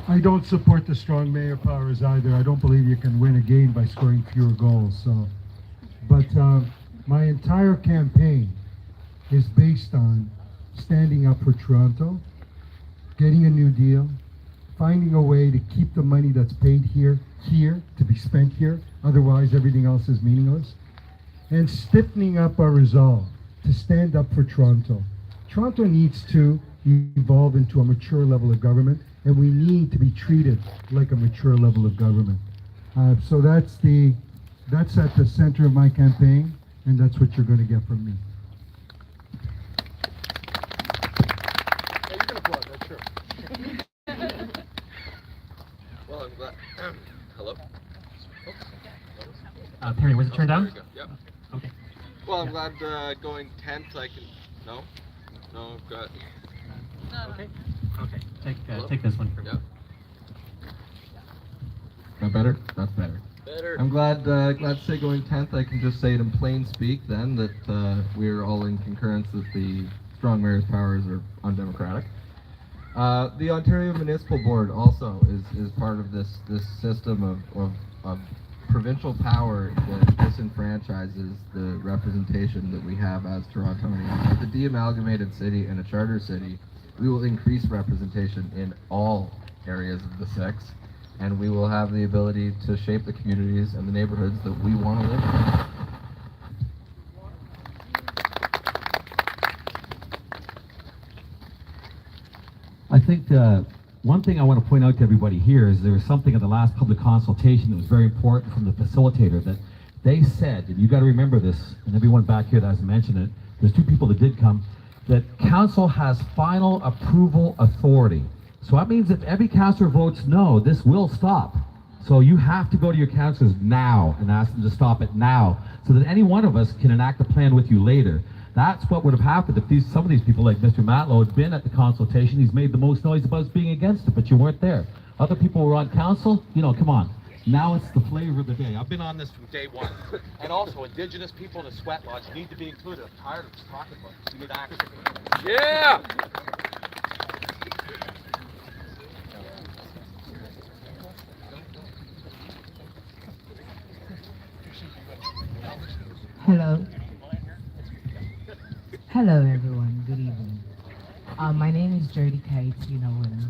I don't support the strong mayor powers either. I don't believe you can win a game by scoring fewer goals. But my entire campaign is based on standing up for Toronto, getting a new deal, finding a way to keep the money that's paid here to be spent here. Otherwise, everything else is meaningless. And stiffening up our resolve to stand up for Toronto. Toronto needs to evolve into a mature level of government, and we need to be treated like a mature level of government. So that's at the center of my campaign, and that's what you're going to get from me. Yeah, you can applaud, that's true. Well, I'm glad. Hello? Perry, was it turned down? Yep. Okay. Well, I'm glad going 10th I can... No? No, I've got... Okay. Okay. Take this one. Yep. That better? That's better. Better. I'm glad to say going 10th, I can just say it in plain speak then that we're all in concurrence that the strong mayor's powers are undemocratic. The Ontario Municipal Board also is part of this system of provincial power that disenfranchises the representation that we have as Torontonians. With a de-amalgamated city and a charter city, we will increase representation in all areas of the six, and we will have the ability to shape the communities and the neighborhoods that we want to live in. I think one thing I want to point out to everybody here is there was something at the last public consultation that was very important from the facilitator that they said, and you got to remember this, and everyone back here that hasn't mentioned it, there's two people that did come, that council has final approval authority. So that means if every councillor votes no, this will stop. So you have to go to your councillors now and ask them to stop it now, so that any one of us can enact a plan with you later. That's what would have happened if some of these people like Mr. Matlow had been at the consultation. He's made the most noise about us being against it, but you weren't there. Other people were on council, come on. Now it's the flavor of the day. I've been on this from day one. And also, Indigenous people in the sweat lodge need to be included. I'm tired of just talking about this. We need action. Yeah! Hello. Hello, everyone. Good evening. My name is Jody Williams,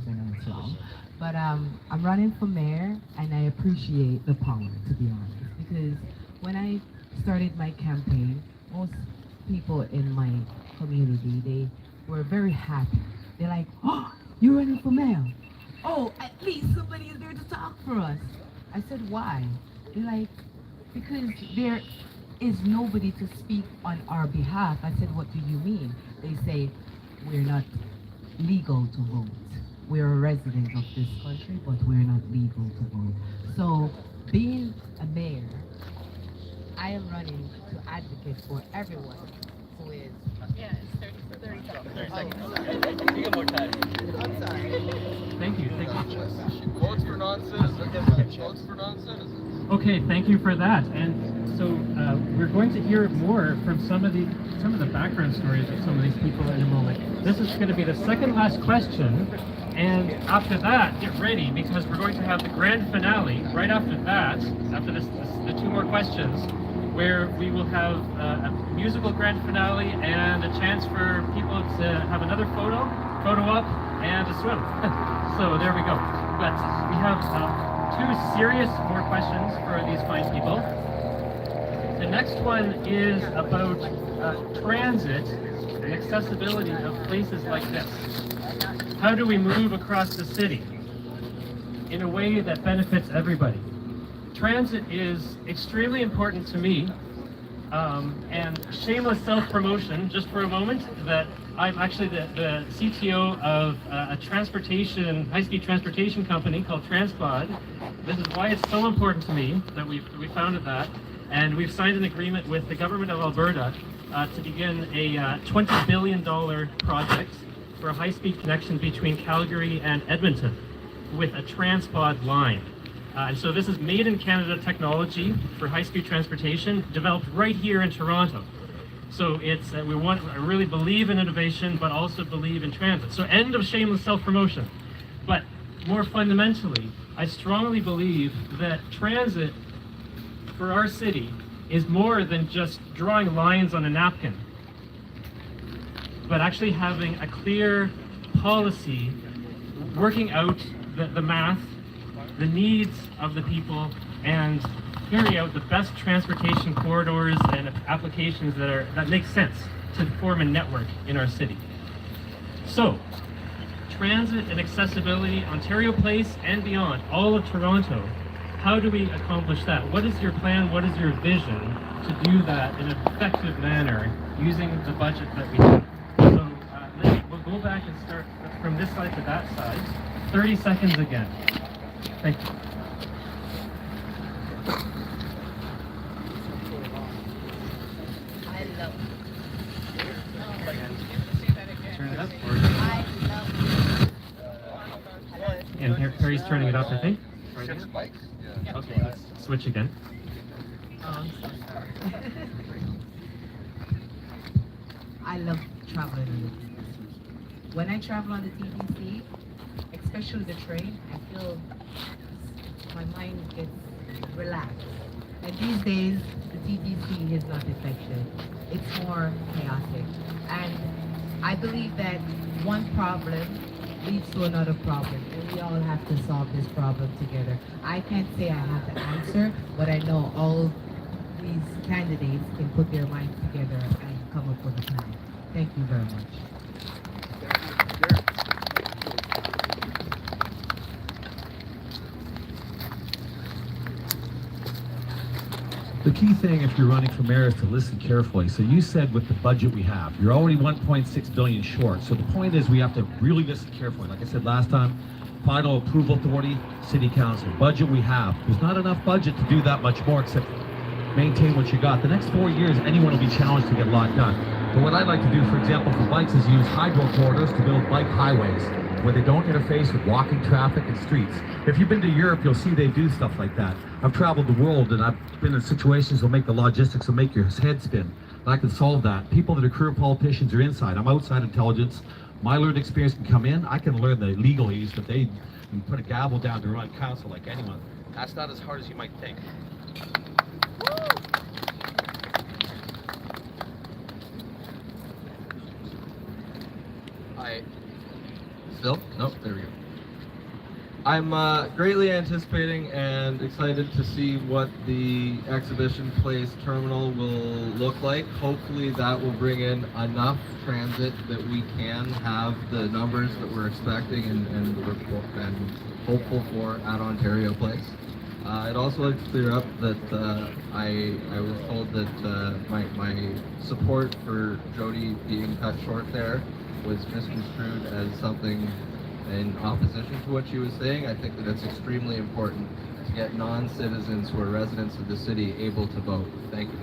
but I'm running for mayor, and I appreciate the power, to be honest, because when I started my campaign, most people in my community, they were very happy. They're like, oh, "You're running for mayor? Oh, at least somebody is there to talk for us." I said, "Why?" They're like, "Because there is nobody to speak on our behalf." I said, "What do you mean?" They say, "We're not legal to vote. We're a resident of this country, but we're not legal to vote." So, being a mayor, I am running to advocate for everyone who is... Yeah, it's 30 seconds. 30 seconds. Oh. You get more time. I'm sorry. Thank you. Votes for non-citizens. Votes for non-citizens. Okay, thank you for that. And so we're going to hear more from some of the background stories of some of these people in a moment. This is going to be the second last question, and after that, get ready because we're going to have the grand finale right after that. After the two more questions, where we will have a musical grand finale and a chance for people to have another photo op, and a swim. So there we go. But we have two serious more questions for these fine people. The next one is about transit and accessibility of places like this. How do we move across the city in a way that benefits everybody? Transit is extremely important to me, and shameless self-promotion, just for a moment, that I'm actually the CTO of a high-speed transportation company called Transpod. This is why it's so important to me that we founded that, and we've signed an agreement with the government of Alberta to begin a $20 billion project for a high-speed connection between Calgary and Edmonton with a Transpod line. And so this is made in Canada technology for high-speed transportation, developed right here in Toronto. So it's I really believe in innovation, but also believe in transit. So end of shameless self-promotion. But more fundamentally, I strongly believe that transit for our city is more than just drawing lines on a napkin, but actually having a clear policy, working out the math, the needs of the people, and figuring out the best transportation corridors and applications that make sense to form a network in our city. So, transit and accessibility, Ontario Place and beyond, all of Toronto, how do we accomplish that? What is your plan, what is your vision to do that in an effective manner using the budget that we have? So, we'll go back and start from this side to that side. 30 seconds again. Thank you. Turn it up. And Perry's turning it up, I think. Right there. Okay, let's switch again. I love traveling on the TTC. When I travel on the TTC, especially the train, I feel my mind gets relaxed. And these days, the TTC is not effective. It's more chaotic. And I believe that one problem leads to another problem, and we all have to solve this problem together. I can't say I have the answer, but I know all these candidates can put their minds together and come up with a plan. Thank you very much. The key thing if you're running for mayor is to listen carefully. So you said with the budget we have, you're already 1.6 billion short. So the point is we have to really listen carefully. Like I said last time, final approval authority, city council, budget we have. There's not enough budget to do that much more except maintain what you got. The next 4 years, anyone will be challenged to get a lot done. But what I'd like to do, for example, for bikes is use hydro corridors to build bike highways where they don't interface with walking traffic and streets. If you've been to Europe, you'll see they do stuff like that. I've traveled the world and I've been in situations that'll make the logistics will make your head spin. And I can solve that. People that are career politicians are inside. I'm outside intelligence. My learned experience can come in. I can learn the legalese, but they can put a gavel down to run council like anyone. That's not as hard as you might think. Still? Nope, there we go. I'm greatly anticipating and excited to see what the exhibition place terminal will look like. Hopefully that will bring in enough transit that we can have the numbers that we're expecting and hopeful for at Ontario Place. I'd also like to clear up that I was told that my support for Jody being cut short there was misconstrued as something in opposition to what she was saying. I think that it's extremely important to get non-citizens who are residents of the city able to vote. Thank you.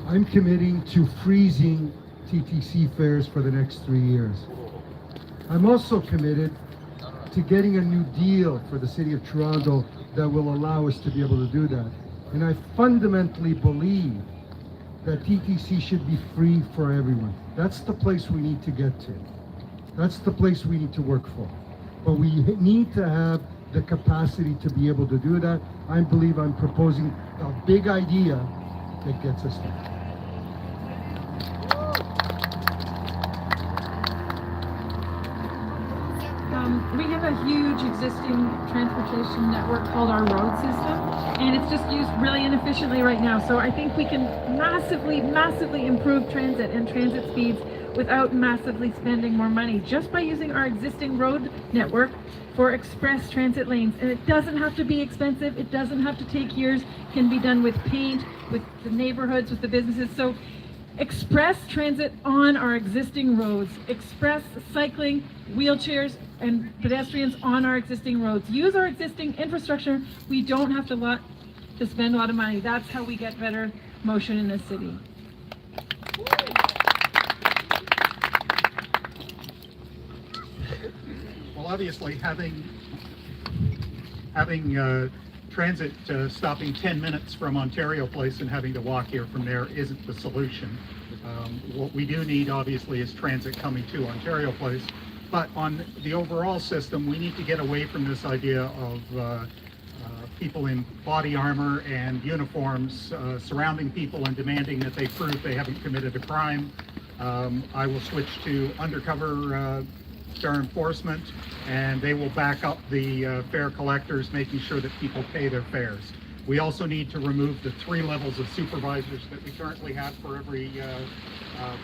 I'm committing to freezing TTC fares for the next 3 years. I'm also committed to getting a new deal for the City of Toronto that will allow us to be able to do that. And I fundamentally believe that TTC should be free for everyone. That's the place we need to get to. That's the place we need to work for. But we need to have the capacity to be able to do that. I believe I'm proposing a big idea that gets us there. We have a huge existing transportation network called our road system, and it's just used really inefficiently right now. So I think we can massively improve transit and transit speeds without massively spending more money, just by using our existing road network for express transit lanes. And it doesn't have to be expensive. It doesn't have to take years. It can be done with paint, with the neighborhoods, with the businesses. So express transit on our existing roads, express cycling, wheelchairs, and pedestrians on our existing roads. Use our existing infrastructure. We don't have to spend a lot of money. That's how we get better motion in the city. Well, obviously, having transit stopping 10 minutes from Ontario Place and having to walk here from there isn't the solution. What we do need, obviously, is transit coming to Ontario Place. But on the overall system, we need to get away from this idea of people in body armor and uniforms surrounding people and demanding that they prove they haven't committed a crime. I will switch to undercover fare enforcement, and they will back up the fare collectors, making sure that people pay their fares. We also need to remove the 3 levels of supervisors that we currently have for every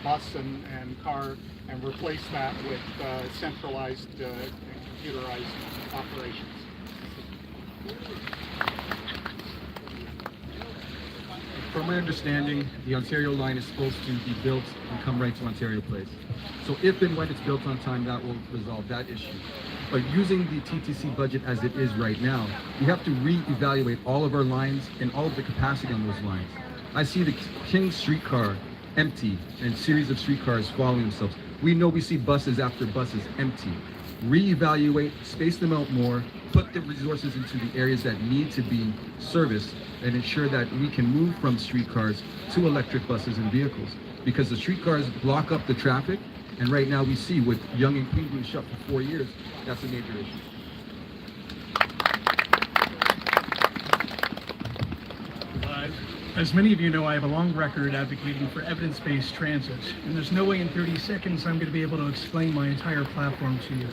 bus and car, and replace that with centralized and computerized operations. From my understanding, the Ontario line is supposed to be built and come right to Ontario Place. So if and when it's built on time, that will resolve that issue. But using the TTC budget as it is right now, we have to re-evaluate all of our lines and all of the capacity on those lines. I see the King streetcar empty and series of streetcars following themselves. We know we see buses after buses empty. Re-evaluate, space them out more, put the resources into the areas that need to be serviced, and ensure that we can move from streetcars to electric buses and vehicles. Because the streetcars block up the traffic, and right now we see with Yonge and Queen being shut for 4 years, that's a major issue. As many of you know, I have a long record advocating for evidence-based transit, and there's no way in 30 seconds I'm going to be able to explain my entire platform to you.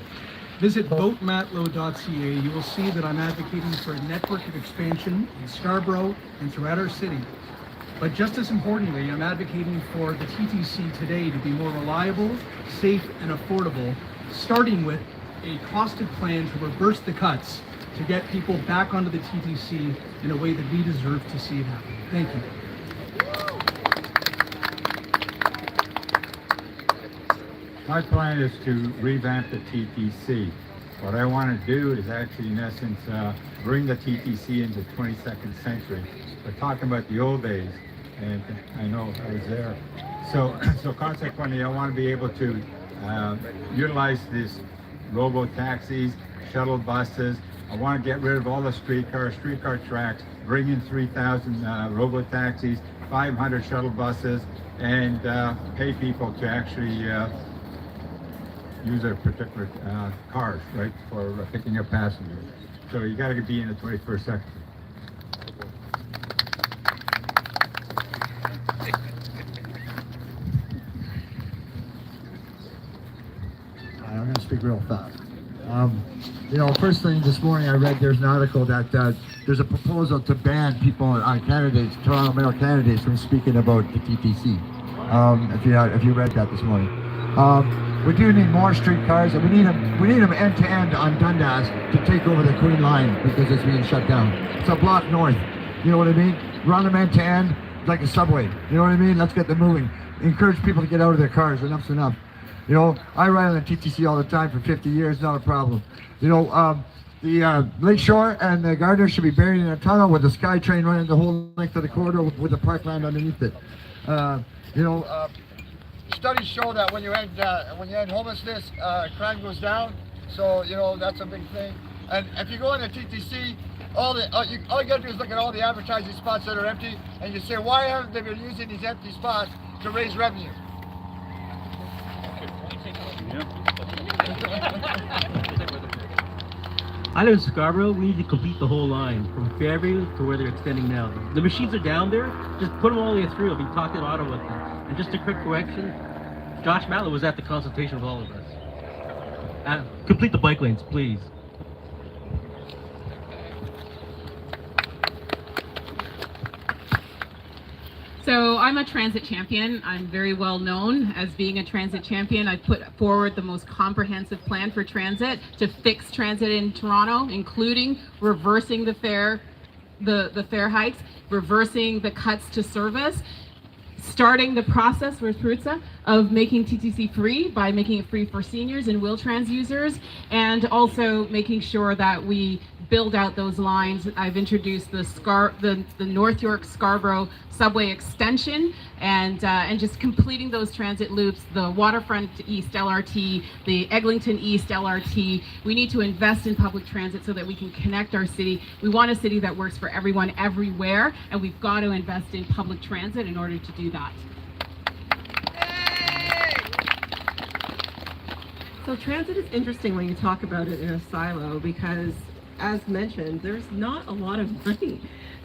Visit votematlow.ca. You will see that I'm advocating for a network of expansion in Scarborough and throughout our city. But just as importantly, I'm advocating for the TTC today to be more reliable, safe, and affordable, starting with a costed plan to reverse the cuts to get people back onto the TTC in a way that we deserve to see it happen. Thank you. My plan is to revamp the TTC. What I want to do is actually, in essence, bring the TTC into the 22nd century. We're talking about the old days, and I know I was there. So consequently, I want to be able to utilize these robo-taxis, shuttle buses. I want to get rid of all the streetcar tracks, bring in 3,000 robo-taxis, 500 shuttle buses, and pay people to actually use their particular cars, right, for picking up passengers. So you got to be in the 21st century. speak real fast. You know, first thing this morning I read there's an article that there's a proposal to ban people, candidates, Toronto mayor candidates, from speaking about the TTC. If you read that this morning. We do need more streetcars, and we need them end to end on Dundas to take over the Queen Line because it's being shut down. It's a block north. You know what I mean? Run them end to end like a subway. You know what I mean? Let's get them moving. Encourage people to get out of their cars. Enough's enough. You know, I ride on the TTC all the time for 50 years, not a problem. You know, the Lakeshore and the Gardner should be buried in a tunnel with the SkyTrain running the whole length of the corridor with the parkland underneath it. You know, studies show that when you end homelessness, crime goes down. So you know that's a big thing. And if you go on the TTC, all you gotta do is look at all the advertising spots that are empty, and you say, why haven't they been using these empty spots to raise revenue? I live in Scarborough. We need to complete the whole line from Fairview to where they're extending now. The machines are down there. Just put them all the way through. I've been talking to Ottawa with them. And just a quick correction, Josh Matlow was at the consultation of all of us. Complete the bike lanes, please. So I'm a transit champion. I'm very well known as being a transit champion. I've put forward the most comprehensive plan for transit to fix transit in Toronto, including reversing the fare hikes, reversing the cuts to service, starting the process with Perruzza of making TTC free by making it free for seniors and Wheel-Trans users, and also making sure that we build out those lines. I've introduced the North York Scarborough subway extension and just completing those transit loops, the Waterfront East LRT, the Eglinton East LRT. We need to invest in public transit so that we can connect our city. We want a city that works for everyone everywhere, and we've got to invest in public transit in order to do that. So transit is interesting when you talk about it in a silo because, as mentioned, there's not a lot of money.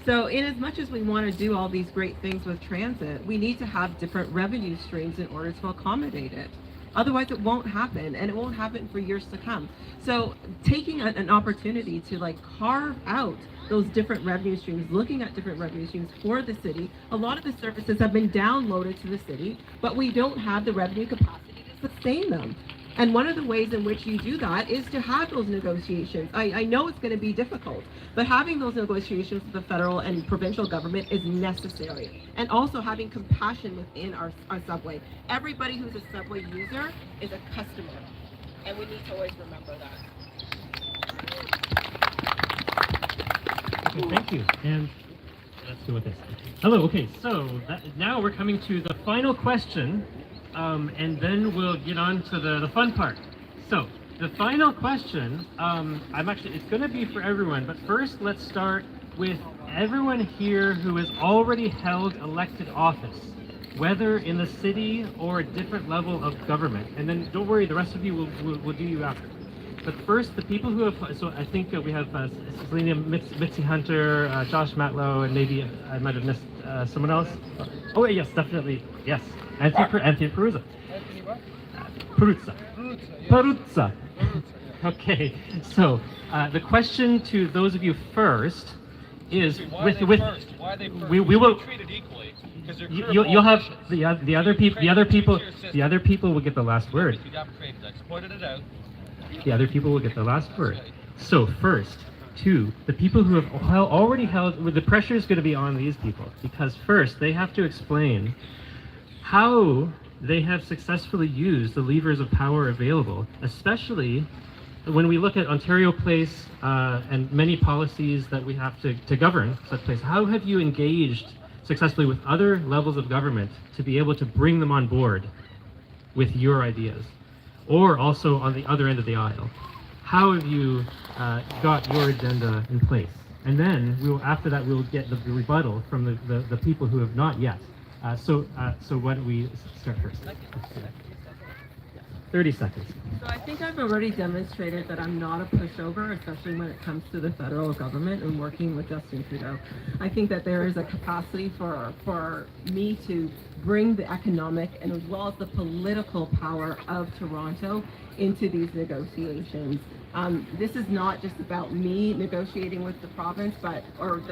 So in as much as we want to do all these great things with transit, we need to have different revenue streams in order to accommodate it. Otherwise it won't happen, and it won't happen for years to come. So taking an opportunity to like carve out those different revenue streams, looking at different revenue streams for the city. A lot of the services have been downloaded to the city, but we don't have the revenue capacity to sustain them. And one of the ways in which you do that is to have those negotiations. I know it's going to be difficult, but having those negotiations with the federal and provincial government is necessary. And also having compassion within our subway. Everybody who's a subway user is a customer, and we need to always remember that. Okay, thank you. And let's go with this. Hello, okay, so now we're coming to the final question. And then we'll get on to the fun part. So the final question, it's going to be for everyone, but first let's start with everyone here who has already held elected office, whether in the city or a different level of government. And then don't worry, the rest of you will do you after. But first, the people who have, so I think we have Celina, Mitzie Hunter, Josh Matlow, and maybe I might have missed someone else. Oh yes, definitely, yes. Anthony Perruzza. Perruzza. Okay, so the question to those of you first is we will treated equally because you'll have the other people will get the last word. The other people will get the last word. So first, to the people who have already held, the pressure is going to be on these people because first they have to explain how they have successfully used the levers of power available, especially when we look at Ontario Place and many policies that we have to govern such place. How have you engaged successfully with other levels of government to be able to bring them on board with your ideas? Or also on the other end of the aisle, how have you got your agenda in place? And then after that we'll get the rebuttal from the people who have not yet. So why don't we start first? 30 seconds. So I think I've already demonstrated that I'm not a pushover, especially when it comes to the federal government and working with Justin Trudeau. I think that there is a capacity for me to bring the economic and as well as the political power of Toronto into these negotiations. This is not just about me negotiating with the province,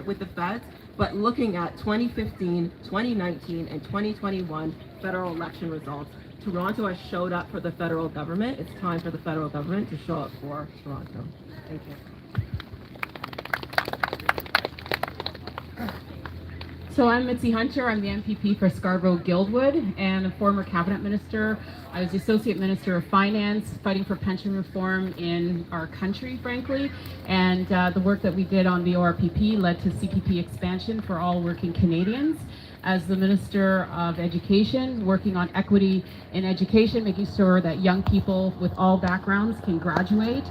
with the feds, but looking at 2015, 2019, and 2021 federal election results. Toronto has showed up for the federal government. It's time for the federal government to show up for Toronto. Thank you. So I'm Mitzie Hunter. I'm the MPP for Scarborough-Guildwood and a former cabinet minister. I was the associate minister of finance, fighting for pension reform in our country, frankly. And the work that we did on the ORPP led to CPP expansion for all working Canadians. As the Minister of Education, working on equity in education, making sure that young people with all backgrounds can graduate.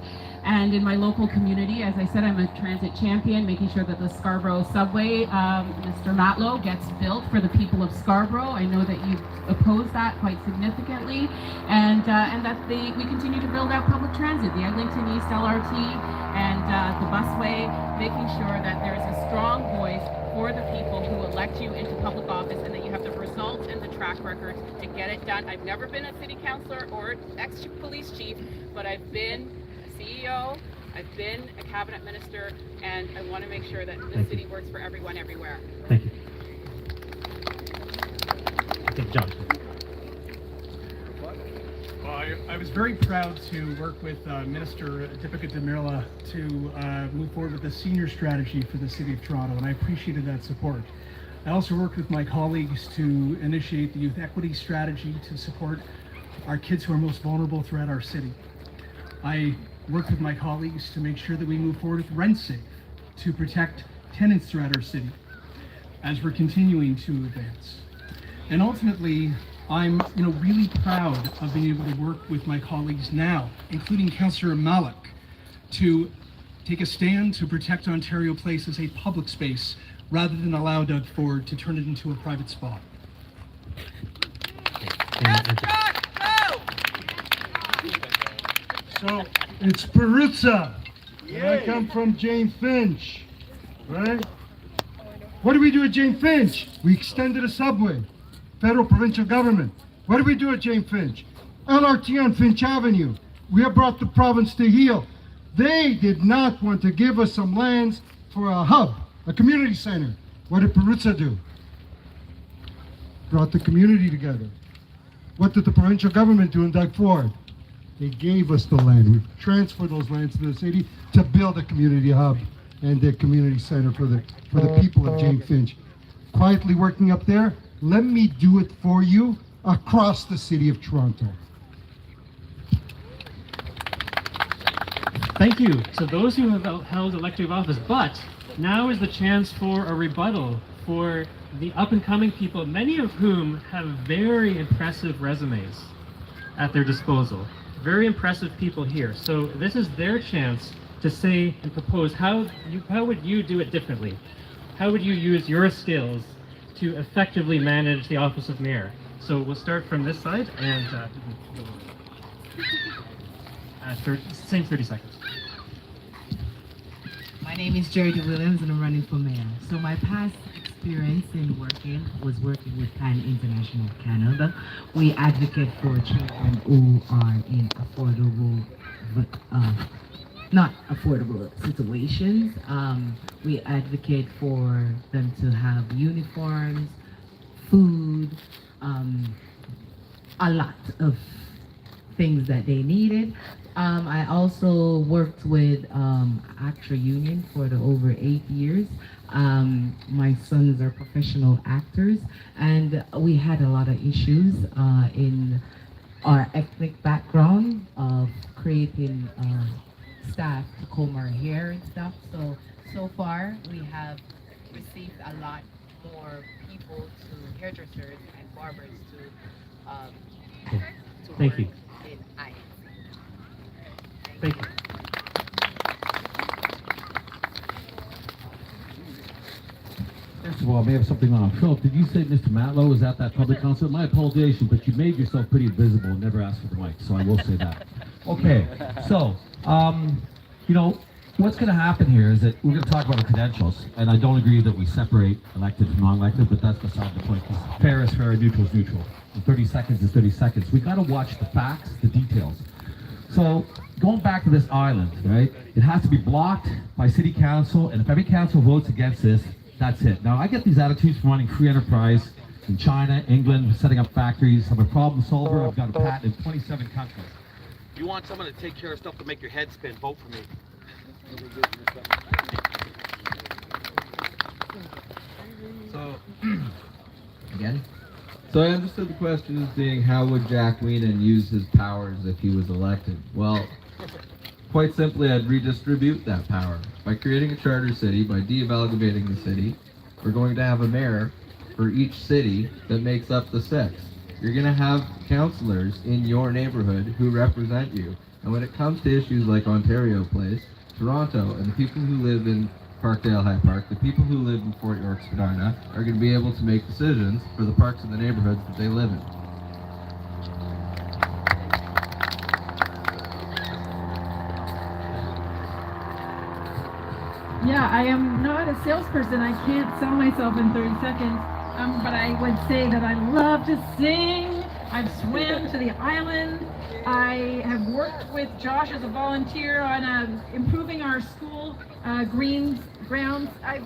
And in my local community, as I said, I'm a transit champion, making sure that the Scarborough subway, Mr. Matlow, gets built for the people of Scarborough. I know that you oppose that quite significantly, and that we continue to build out public transit, the Eglinton East LRT and the busway, making sure that there is a strong voice for the people who elect you into public office and that you have the results and the track record to get it done. I've never been a city councillor or ex-police chief, but I've been CEO, I've been a cabinet minister, and I want to make sure that the city works for everyone everywhere. Thank you. Okay, John. Well, I was very proud to work with Minister Deepika Demirla to move forward with the senior strategy for the City of Toronto, and I appreciated that support. I also worked with my colleagues to initiate the youth equity strategy to support our kids who are most vulnerable throughout our city. I worked with my colleagues to make sure that we move forward with Rent Safe to protect tenants throughout our city as we're continuing to advance. And ultimately, I'm really proud of being able to work with my colleagues now, including Councillor Malik, to take a stand to protect Ontario Place as a public space rather than allow Doug Ford to turn it into a private spot. So it's Perruzza. I come from Jane Finch, right? What do we do at Jane Finch? We extended a subway, federal provincial government. What do we do at Jane Finch? LRT on Finch Avenue. We have brought the province to heel. They did not want to give us some lands for a hub, a community center. What did Perruzza do? Brought the community together. What did the provincial government do in Doug Ford? They gave us the land. We transferred those lands to the city to build a community hub and a community center for the people of Jane Finch. Quietly working up there, let me do it for you across the city of Toronto. Thank you to those who have held elective office, but now is the chance for a rebuttal for the up-and-coming people, many of whom have very impressive resumes at their disposal. Very impressive people here. So this is their chance to say and propose how would you do it differently? How would you use your skills to effectively manage the office of mayor? So we'll start from this side and same 30 seconds. My name is Jody Williams and I'm running for mayor. So my past experience in working was working with Plan International Canada. We advocate for children who are in affordable, not affordable situations. We advocate for them to have uniforms, food, a lot of things that they needed. I also worked with Actor Union for over 8 years. My sons are professional actors, and we had a lot of issues in our ethnic background of creating staff to comb our hair and stuff. So far, we have received a lot more people to hairdressers and barbers to Thank you. work in ICE. Thank you. Just all, I may have something on. Phillip, did you say Mr. Matlow was at that public concert? My apologies, but you made yourself pretty visible and never asked for the mic, so I will say that. Okay, so, you know, what's going to happen here is that we're going to talk about the credentials, and I don't agree that we separate elected from non-elected, but that's beside the point. Fair is fair, neutral is neutral. And 30 seconds is 30 seconds. We got to watch the facts, the details. So, going back to this island, right, it has to be blocked by city council, and if every council votes against this, that's it. Now, I get these attitudes from running free enterprise in China, England, setting up factories. I'm a problem solver. I've got a patent in 27 countries. If you want someone to take care of stuff to make your head spin, vote for me. So, again? So I understood the question as being, how would Jack Weenen use his powers if he was elected? Well, quite simply, I'd redistribute that power. By creating a charter city, by de-amalgamating the city, we're going to have a mayor for each city that makes up the 6. You're going to have councillors in your neighborhood who represent you. And when it comes to issues like Ontario Place, Toronto, and the people who live in Parkdale High Park, the people who live in Fort York Spadina are going to be able to make decisions for the parks and the neighborhoods that they live in. Yeah, I am not a salesperson. I can't sell myself in 30 seconds. But I would say that I love to sing. I've swam to the island. I have worked with Josh as a volunteer on improving our school green grounds. I've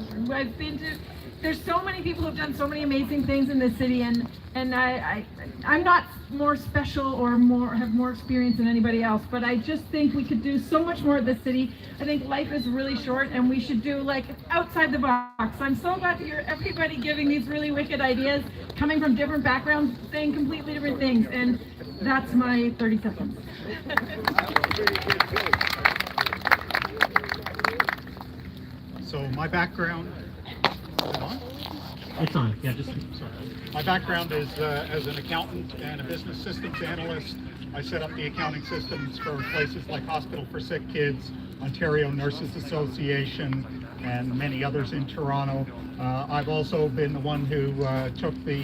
been to. There's so many people who've done so many amazing things in this city, and I'm not more special or have more experience than anybody else, but I just think we could do so much more at this city. I think life is really short, and we should do like outside the box. I'm so glad to hear everybody giving these really wicked ideas, coming from different backgrounds, saying completely different things, and that's my 30 seconds. So my background. It's on. Yeah, just sorry. My background is as an accountant and a business systems analyst. I set up the accounting systems for places like Hospital for Sick Kids, Ontario Nurses Association, and many others in Toronto. I've also been the one who took the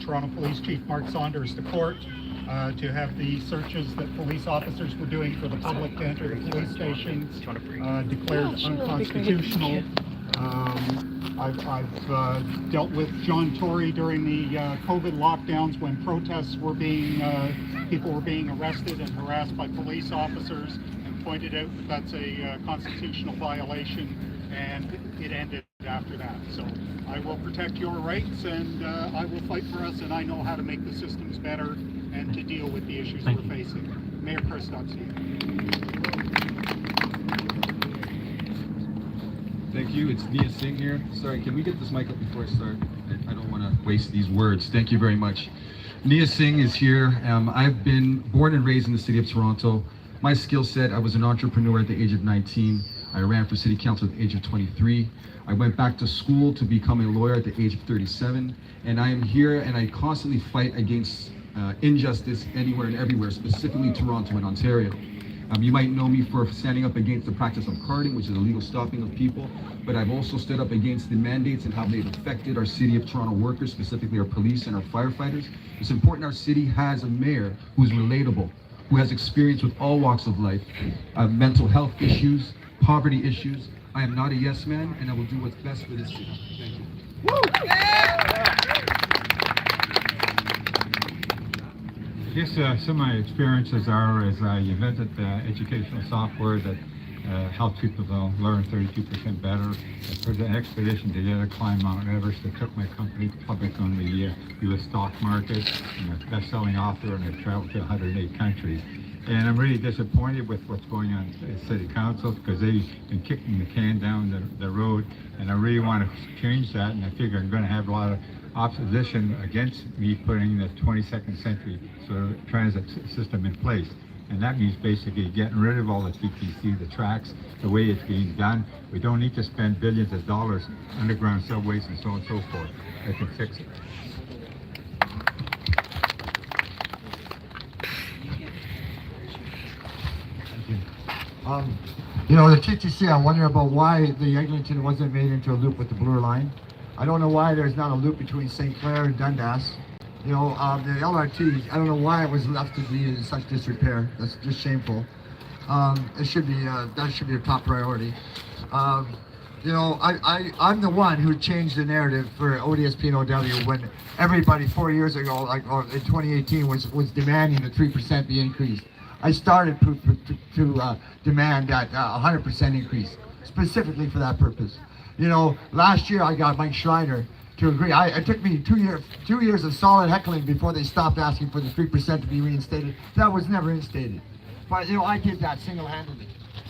Toronto Police Chief Mark Saunders to court to have the searches that police officers were doing for the public to enter the police stations declared unconstitutional. I've dealt with John Tory during the COVID lockdowns when protests were being, people were being arrested and harassed by police officers, and pointed out that that's a constitutional violation, and it ended after that. So I will protect your rights, and I will fight for us, and I know how to make the systems better and to deal with the issues we're facing. Mayor Chris.ca. Thank you. It's Knia Singh here. Sorry, can we get this mic up before I start? I don't want to waste these words. Thank you very much. Knia Singh is here. I've been born and raised in the city of Toronto. My skill set, I was an entrepreneur at the age of 19. I ran for city council at the age of 23. I went back to school to become a lawyer at the age of 37. And I am here and I constantly fight against injustice anywhere and everywhere, specifically Toronto and Ontario. You might know me for standing up against the practice of carding, which is illegal stopping of people, but I've also stood up against the mandates and how they've affected our city of Toronto workers, specifically our police and our firefighters. It's important our city has a mayor who's relatable, who has experience with all walks of life, mental health issues, poverty issues. I am not a yes man, and I will do what's best for this city. Thank you. I guess some of my experiences are as I invented educational software that helps people to learn 32% better. For the expedition to climb Mount Everest, I took my company public on the U.S. stock market. I'm a best-selling author, and I've traveled to 108 countries. And I'm really disappointed with what's going on in City Council because they've been kicking the can down the road, and I really want to change that, and I figure I'm going to have a lot of opposition against me putting the 22nd century sort of transit system in place. And that means basically getting rid of all the TTC, the tracks, the way it's being done. We don't need to spend billions of dollars underground subways and so on and so forth. That can fix it. You know, the TTC, I'm wondering about why the Eglinton wasn't made into a loop with the Bloor line. I don't know why there's not a loop between St. Clair and Dundas. You know, the LRT, I don't know why it was left to be in such disrepair. That's just shameful. It should be, that should be a top priority. You know, I'm the one who changed the narrative for ODSP and OW when everybody 4 years ago, like or in 2018, was demanding the 3% be increased. I started to demand that 100% increase, specifically for that purpose. You know, last year I got Mike Schreiner to agree. It took me 2 years of solid heckling before they stopped asking for the 3% to be reinstated. That was never instated. But, you know, I did that single-handedly.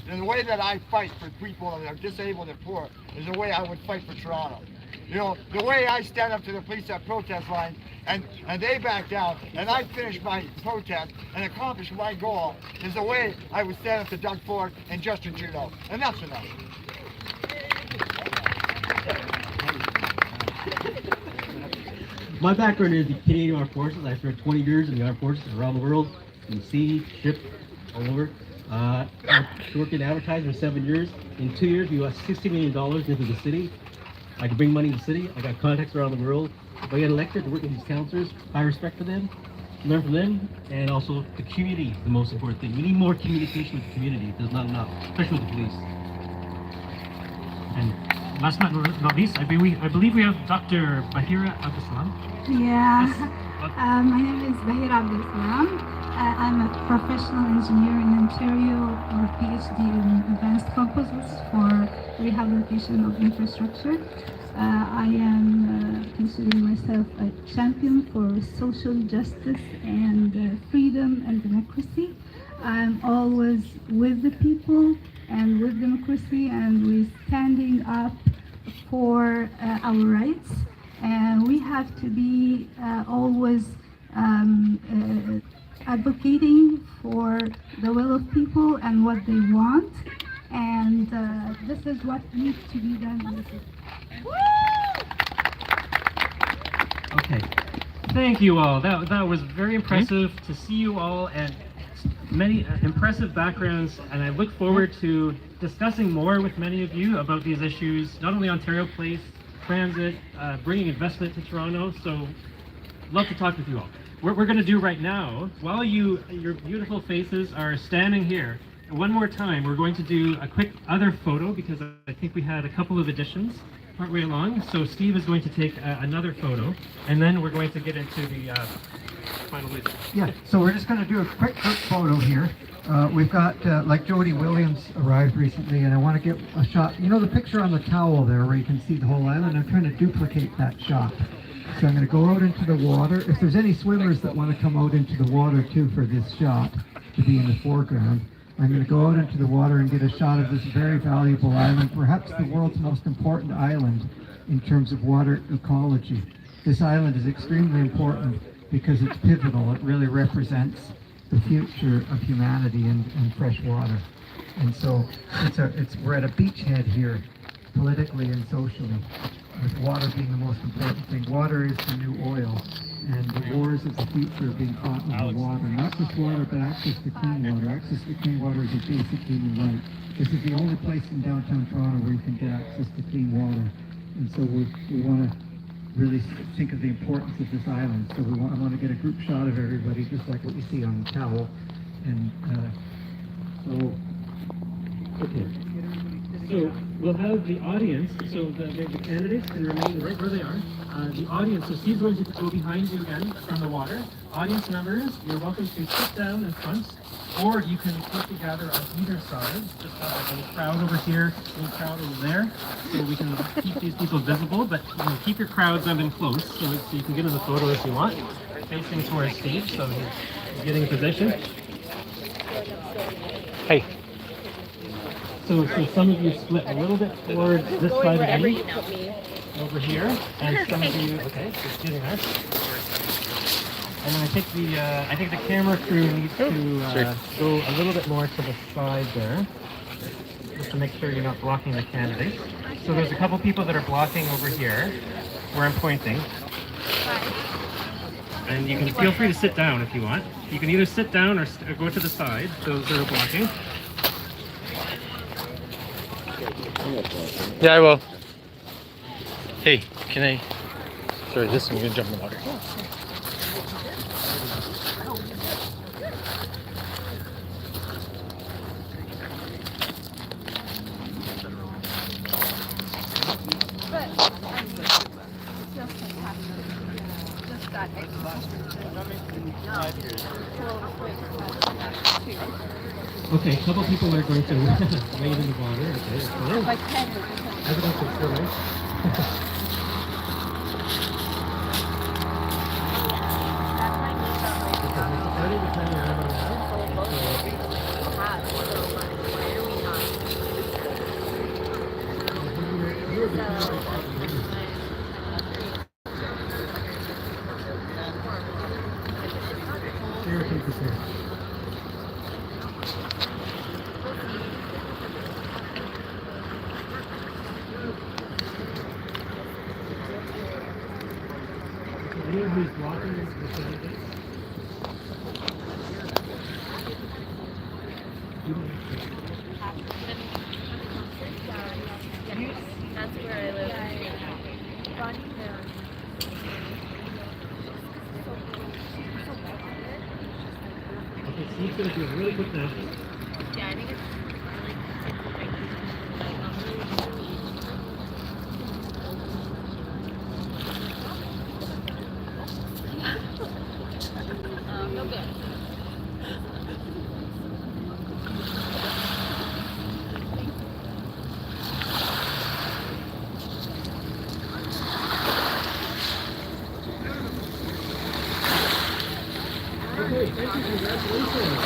And the way that I fight for people that are disabled and poor is the way I would fight for Toronto. You know, the way I stand up to the police at protest line and they back down and I finish my protest and accomplish my goal is the way I would stand up to Doug Ford and Justin Trudeau. And that's enough. My background is the Canadian Armed Forces. I served 20 years in the Armed Forces around the world, in the sea, ship, all over. I worked in advertising for 7 years. In 2 years, we got $60 million into the city. I could bring money to the city. I got contacts around the world. If I get elected to work with these councillors, I respect for them, learn from them, and also the community, the most important thing. We need more communication with the community. There's not enough, especially with the police. And last but not least, I believe we have Dr. Bahira Abdulsalam. Yeah, my name is Bahira Abdulsalam. I'm a professional engineer in Ontario with PhD in advanced composites for rehabilitation of infrastructure. I am considering myself a champion for social justice and freedom and democracy. I'm always with the people and with democracy, and we're standing up for our rights. And we have to be always advocating for the will of people and what they want, and this is what needs to be done. Okay, thank you all. That was very impressive to see you all, and many impressive backgrounds, and I look forward to discussing more with many of you about these issues, not only Ontario Place, transit, bringing investment to Toronto, so love to talk with you all. What we're going to do right now, while your beautiful faces are standing here, one more time, we're going to do a quick other photo because I think we had a couple of additions partway along. So Steve is going to take another photo, and then we're going to get into the final visit. Yeah, so we're just going to do a quick photo here. We've got, like Jody Williams arrived recently, and I want to get a shot. You know the picture on the towel there where you can see the whole island? I'm trying to duplicate that shot. So I'm going to go out into the water. If there's any swimmers that want to come out into the water too for this shot, to be in the foreground, I'm going to go out into the water and get a shot of this very valuable island, perhaps the world's most important island in terms of water ecology. This island is extremely important because it's pivotal. It really represents the future of humanity and fresh water. And so we're at a beachhead here, politically and socially, with water being the most important thing. Water is the new oil, and the wars of the future are being fought over water. Not just water, but access to clean water. Access to clean water is a basic human right. This is the only place in downtown Toronto where you can get access to clean water. And so we want to really think of the importance of this island. So I want to get a group shot of everybody, just like what you see on the towel. And okay. So we'll have the audience, so the candidates can remain right where they are. The audience, so Steve's going to go behind you again from the water. Audience members, you're welcome to sit down in front, or you can quickly gather on either side. Just have like a little crowd over here, a little crowd over there, so we can keep these people visible, but keep your crowds in close, so you can get in the photo if you want, facing towards Steve, so he's getting in position. Hey. So some of you split a little bit towards this side of me, over here, and some of you, okay, just getting there. And then I think the camera crew needs to go a little bit more to the side there, just to make sure you're not blocking the candidates. So there's a couple people that are blocking over here, where I'm pointing. And you can feel free to sit down if you want. You can either sit down or go to the side, those that are blocking. Yeah, I will. Hey, Can I? Sorry, this I'm gonna jump in the water. Okay, a couple people are going to wade in the water. Okay, Like 10. evidence of Furey. That's where I live. Okay, Steve's going to do a really quick nap. Yeah, I think it's no good. Okay, thank you, congratulations.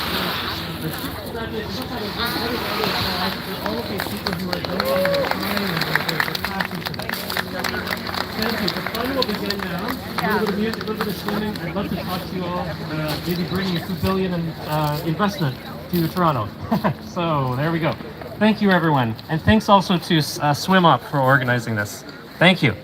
All of these people who are donating their time and their passion today. Thank you. The fun will begin now. A little bit of music, a little bit of swimming. I'd love to talk to you all, maybe bringing $2 billion in investment to Toronto. So there we go. Thank you, everyone. And thanks also to SwimOP for organizing this. Thank you.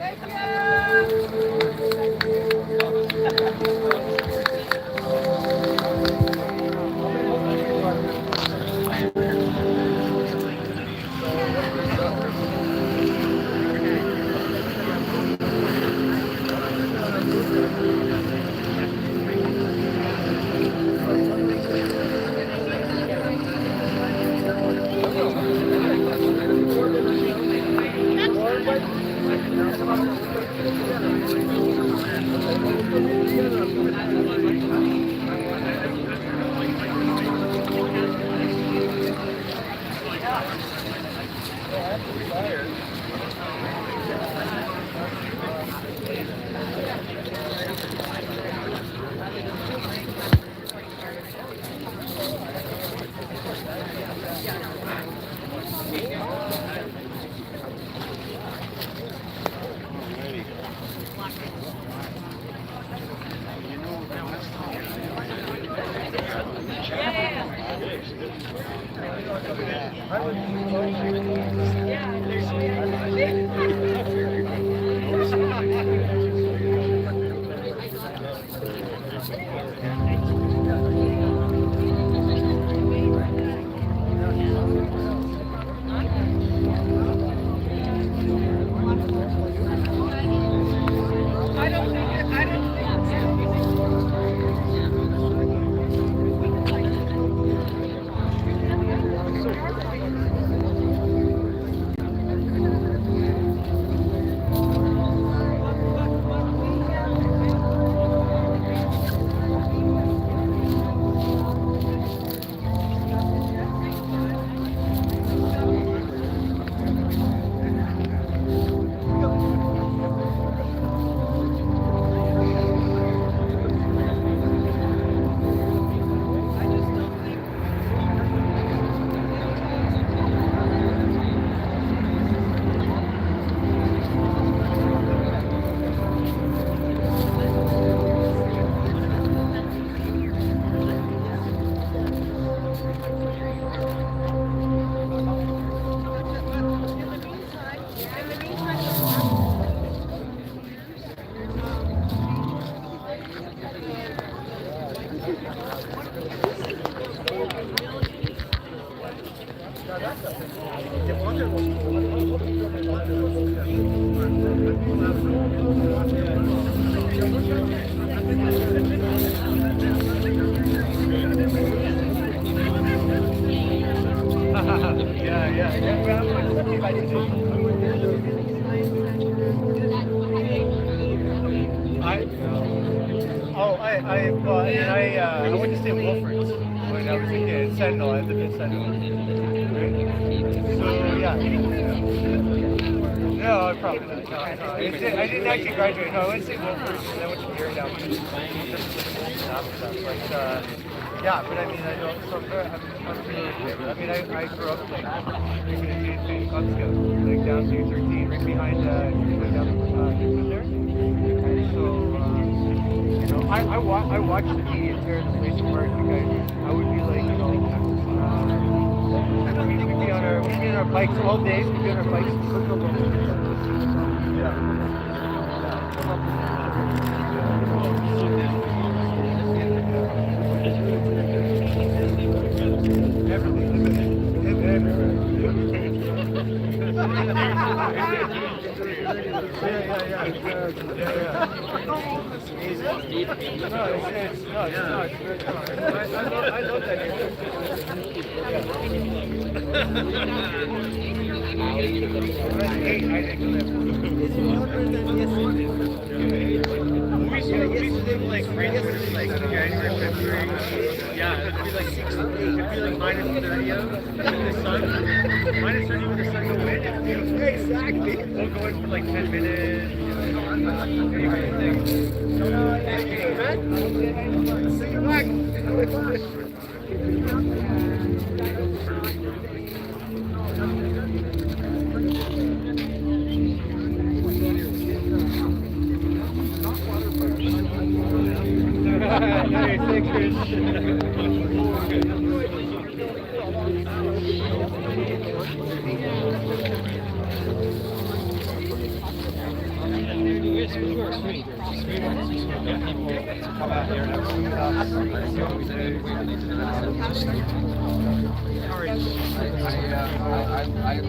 I went to St. Wilfrid's when I was a kid. Sentinel, I lived in Sentinel. Right? So yeah. No, probably not. No. I didn't actually graduate. No, I went to St. Wilfrid's and I went to Georgetown. Yeah, but I mean, I don't. So I'm familiar with it. I mean, I grew up like in Cub Scout, like down to 13, right behind down there. And so, you know, I watched the media tear the place apart because I would be like, you know, we'd be on our bikes all day. We'd be on our bikes. Yeah, it'd be like 60, it'd be like minus 30 out with the sun. Minus 30 with the sun go in. Exactly. We'll go in for like 10 minutes. See you back. Hey, thanks, Chris.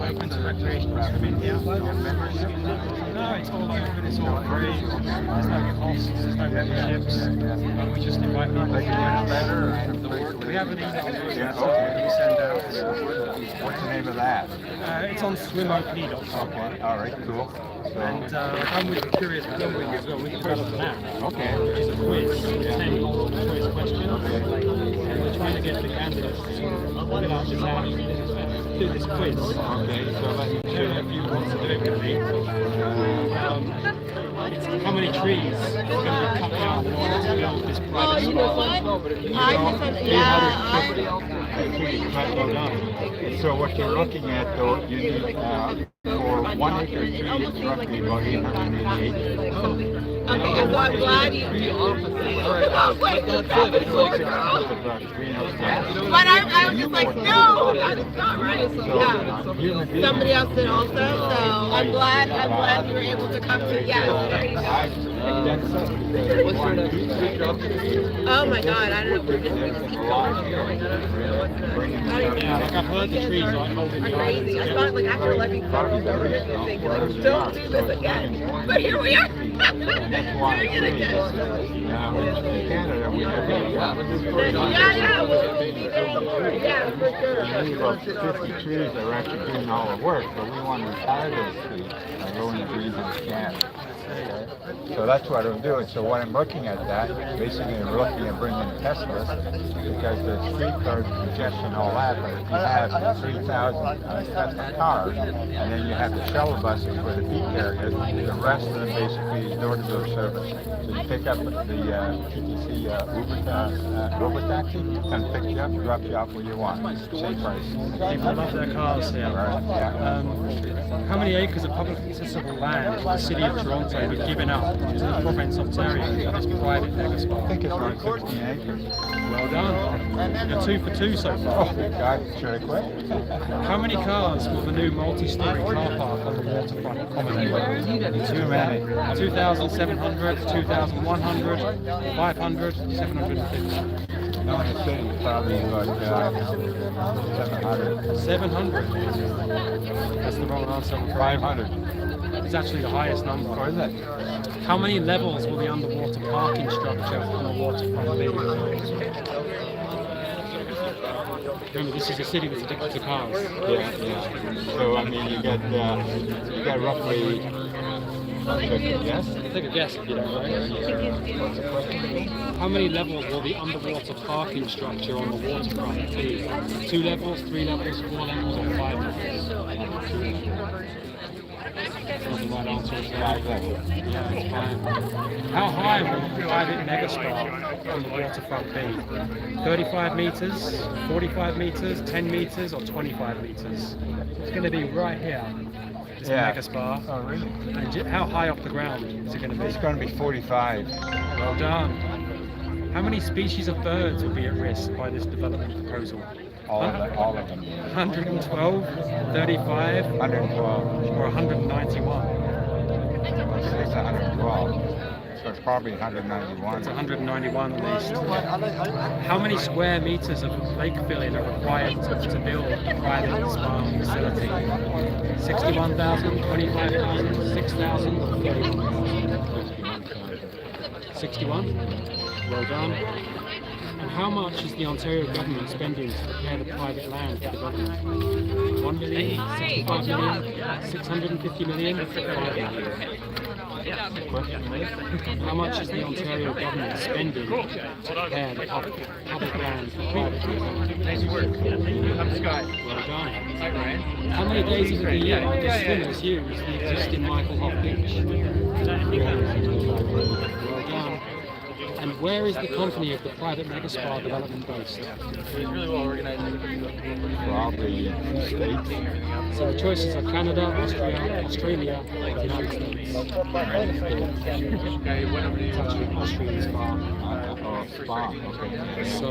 I went to recreational swimming here. No, it's all open, it's all free. There's no costs, there's no memberships. We just invite people to we have an email that we send out. What's the name of that? It's on SwimOP.com. Okay, all right, cool. And I'm with Curious Gambling as well. We developed an app, okay, which is a quiz, 10 quiz questions. And we're trying to get the candidates to fill out this app, do this quiz. Okay, so let me If you want to do it with me. How many trees are going to be cut down in order to build this private school? So what you're looking at, though, you need for 1 acre tree, it's roughly about 888. Okay, so I'm glad you. But I was just like, no, that's not right. Yeah. Somebody else did also, so I'm glad you were able to come to. Yeah. Oh my God, I don't know. We just keep going. I've heard the trees are crazy. I thought like after 11 girls over here thinking like, don't do this again. But here we are. Doing it again. Canada, we have Yeah, for sure. 50 trees that are actually doing all the work, but we want to retire those trees by going to trees in the can. So that's what I'm doing. So when I'm looking at that, basically I'm looking at bringing pessimists because the streetcar congestion, all that, but if you have 3,000 Tesla cars, and then you have the shuttle buses for the peak areas, the rest of them basically is door-to-door service. So you pick up the TTC Uber taxi, come pick you up, drop you off where you want. Same price. People love their cars here. Right, yeah. How many acres of public accessible land has the city of Toronto been giving up to the province of Ontario for this private mega spa? I think it's around 16 acres. Well done. You're 2 for 2 so far. Oh, God, should I quit? How many cars will the new multi-storey car park on the waterfront accommodate? Too many. 2,700, 2,100, 500, 750. No, in the city, probably about 700. 700. That's the wrong answer. 500. It's actually the highest number. Or is it? How many levels will the underwater parking structure on the waterfront be? Remember, this is a city that's addicted to cars. Yeah, yeah. So, I mean, you got roughly, yes? Take a guess if you don't know. How many levels will the underwater parking structure on the waterfront be? 2 levels, 3 levels, 4 levels, or 5 levels? That's not the right answer. It's 5 levels. Yeah, it's 5. How high will the private megaspa on the waterfront be? 35 meters, 45 meters, 10 meters, or 25 meters? It's going to be right here. This mega spa. Oh, really? And how high off the ground is it going to be? It's going to be 45. Well done. How many species of birds will be at risk by this development proposal? All of them. 112, 35, 112, or 191? It's 112. So it's probably 191. It's 191 at least. How many square meters of lake filling are required to build a private spa facility? 61,000, 25,000, 6,000, or 31,000? 61? Well done. And how much is the Ontario government spending to prepare the private land for development? 1 million, 65 million, 650 million, 5 million? How much is the Ontario government spending to prepare the public land for private development? Nice work. I'm Scott. Well done. Hi, Ryan. How many days of the year do swimmers use the existing Hough beach? Well done. And where is the company of the private megaspa development based? It was really well organized. Probably States. So the choices are Canada, Australia, or the United States. It's actually Australian spa. Spa, okay. So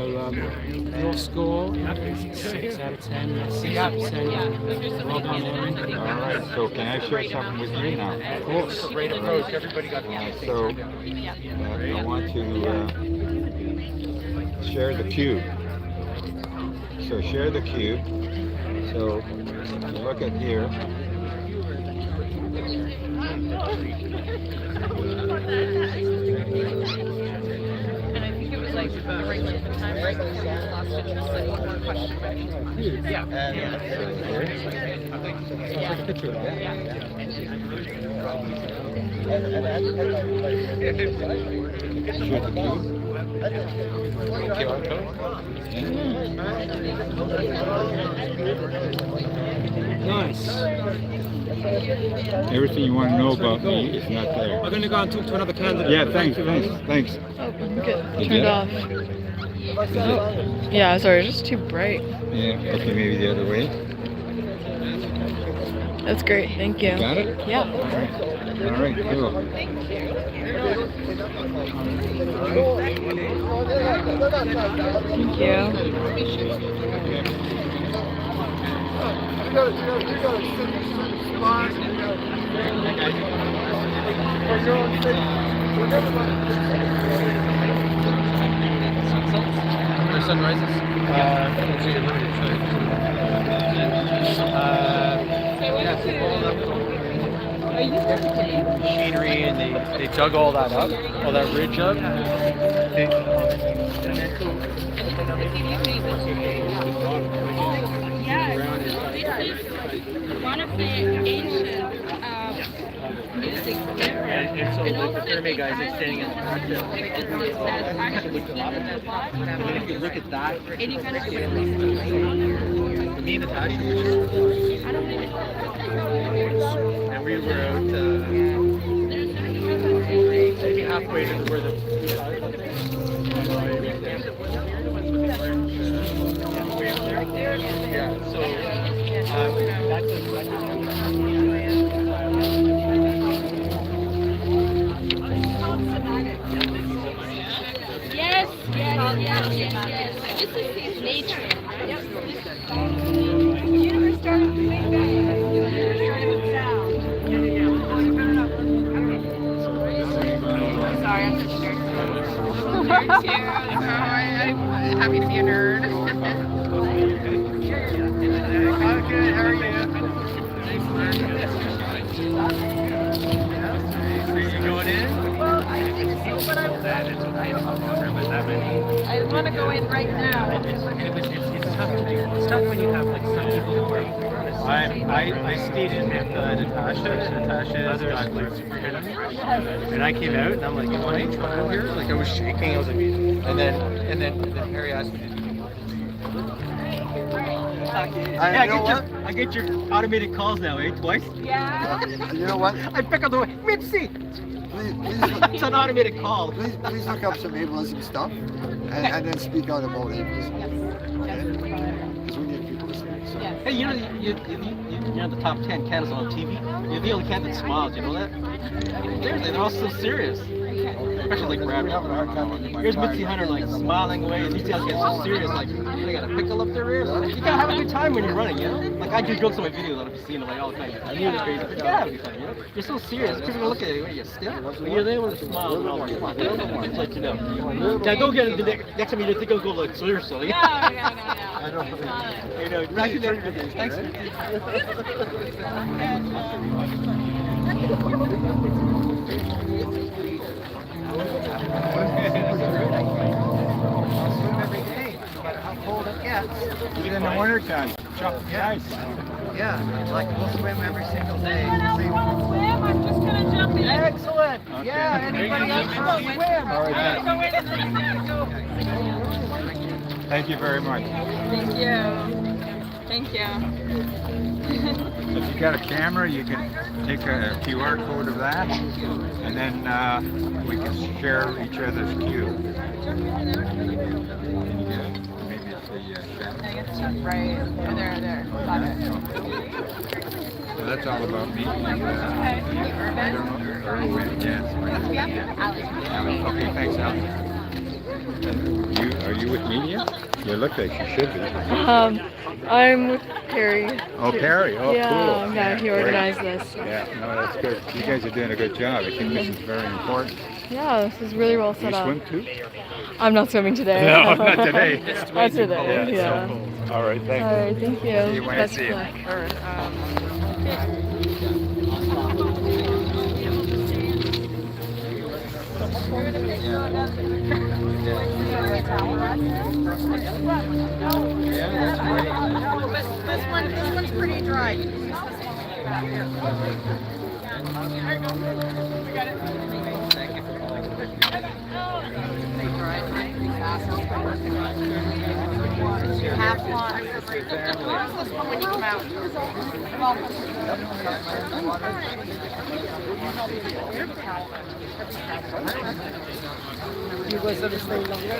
your score is 6 out of 10, that's 60%. Well done, Aaron. All right, so can I share something with you now? Of course. Great approach. Everybody got the So I want to share the cube. So share the cube. So look at here. And I think it was like right at the time, right? Lost it, just like one more question. Yeah. Take a picture of that. Share the cube. Nice. Everything you want to know about me is not there. I'm going to go and talk to another candidate. Yeah, thanks. Oh, good. You Turned did? off. Oh. Yeah, sorry, it's just too bright. Yeah, okay, maybe the other way. That's great, thank you. Got it? Yeah. All right, cool. Thank you. Where sun rises? Machinery, and they dug all that up, all that ridge up. One of the ancient music different. And so the pyramid guys are standing in the front there. And if you look at that, me and Natasha, and we were out maybe halfway to where the yeah, so Yes. This is nature. Universe started with Big Bang. Started with sound. Sorry, I'm just scared. Nerd too. I'm happy to be a nerd. okay, how are you? So you going in? Well, I think so, but I'm that many. I want to go in right now. It's tough to do. It's tough when you have like some people who are I stayed in with Natasha. Natasha is like superhero. And I came out and I'm like, you want any trouble here? Like I was shaking. I was like, and then Harry asked me to do I get your automated calls now, twice? Yeah. You know what? I pick up the Mitzie! It's an automated call. Please look up some ableism stuff and then speak out about ableism. Because we need people to speak. So. Hey, you're in the top 10 candidates on TV. You're the only candidate that smiles, you know that? Seriously, they're all so serious. Especially like Brad. Here's Mitzie Hunter like smiling away, and these guys get so serious, like they got a pickle up their ears. You gotta have a good time when you're running, you know? Like I do jokes on my videos that I've seen like all the time. I knew the crazy, but you gotta have a good time, you know? You're so serious, people are gonna look at you, what, you stiff? But you're there with a smile and all that. It's like, you know. Now don't get it the next time you think it'll go like seriously. No. I know. You know, thanks. How cold it gets. Even in the wintertime, chop the ice. Yeah, like we'll swim every single day. Anyone else want to swim? I'm just going to jump in. Excellent. Okay. Yeah, anybody else want to swim? All right, then. Go in and then go. Thank you very much. Thank you. Thank you. If you got a camera, you can take a QR code of that, and then we can share each other's cue. Maybe it's the chat. Right. Oh, there. Got it. So that's all about me. I don't know. Erwin, yes. Okay, thanks, Alex. Are you with media? You look like you should be. I'm with Perry. Oh, Perry. Oh, yeah, cool. Yeah, he organized this. Yeah, no, that's good. You guys are doing a good job. I think this is very important. Yeah, this is really well set You up. swim too? I'm not swimming today. No, not today. Not today, yeah. All right, thank you. All right, thank you. See you when I Best see of you. luck. This one's pretty dry. Half one. This one when you come out. You guys ever stay longer?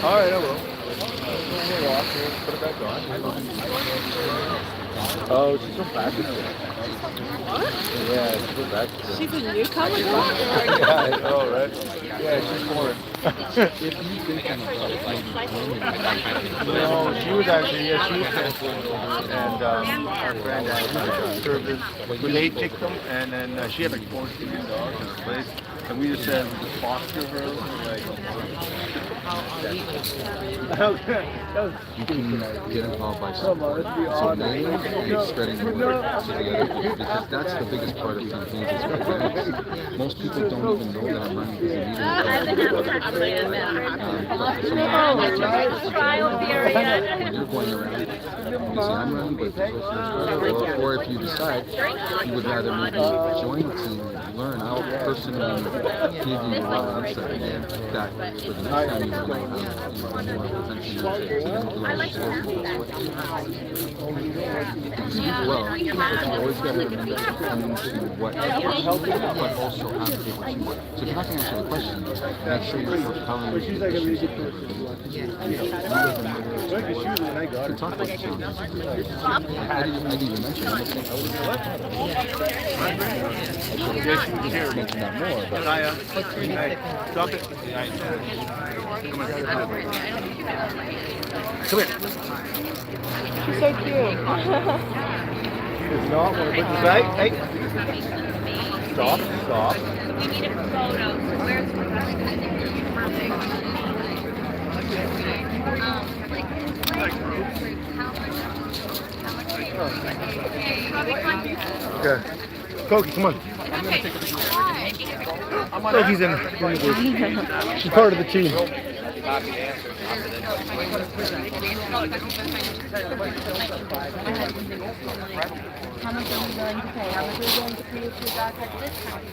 All right, I will. Put it back on. Oh, she's from Pakistan. What? Yeah, she's from Pakistan. She's a newcomer? Yeah, I know, right? Yeah, she's foreign. No, she was actually, yeah, she was transported over. And our friend service, when they picked them, and then she had like 4 stupid dogs in her place. And we just said, we just foster her. Like, you can get involved by support. So mainly it's spreading the word to the other people, because that's the biggest part of campaigns is awareness. Most people don't even know that I'm running because when you're going around, you say I'm running, but or if you decide you would rather maybe join the team, learn, I'll personally give you a lot of insight that for the next time you know how more prevention well, but you always got to remember to come into what you want, but also advocate what you want. So if you're not going to answer the question, make sure you're propelling the issues. Talk about the changes. I didn't even mention anything. Mention that more, but drop it. Come here. She's so cute. It's not what it looks like. Hey. Stop. We need a photo. Where's the Okay. Koki, come on. Koki's in. She's part of the team. How much are we going to pay? How much are we going to pay if your dog has discount?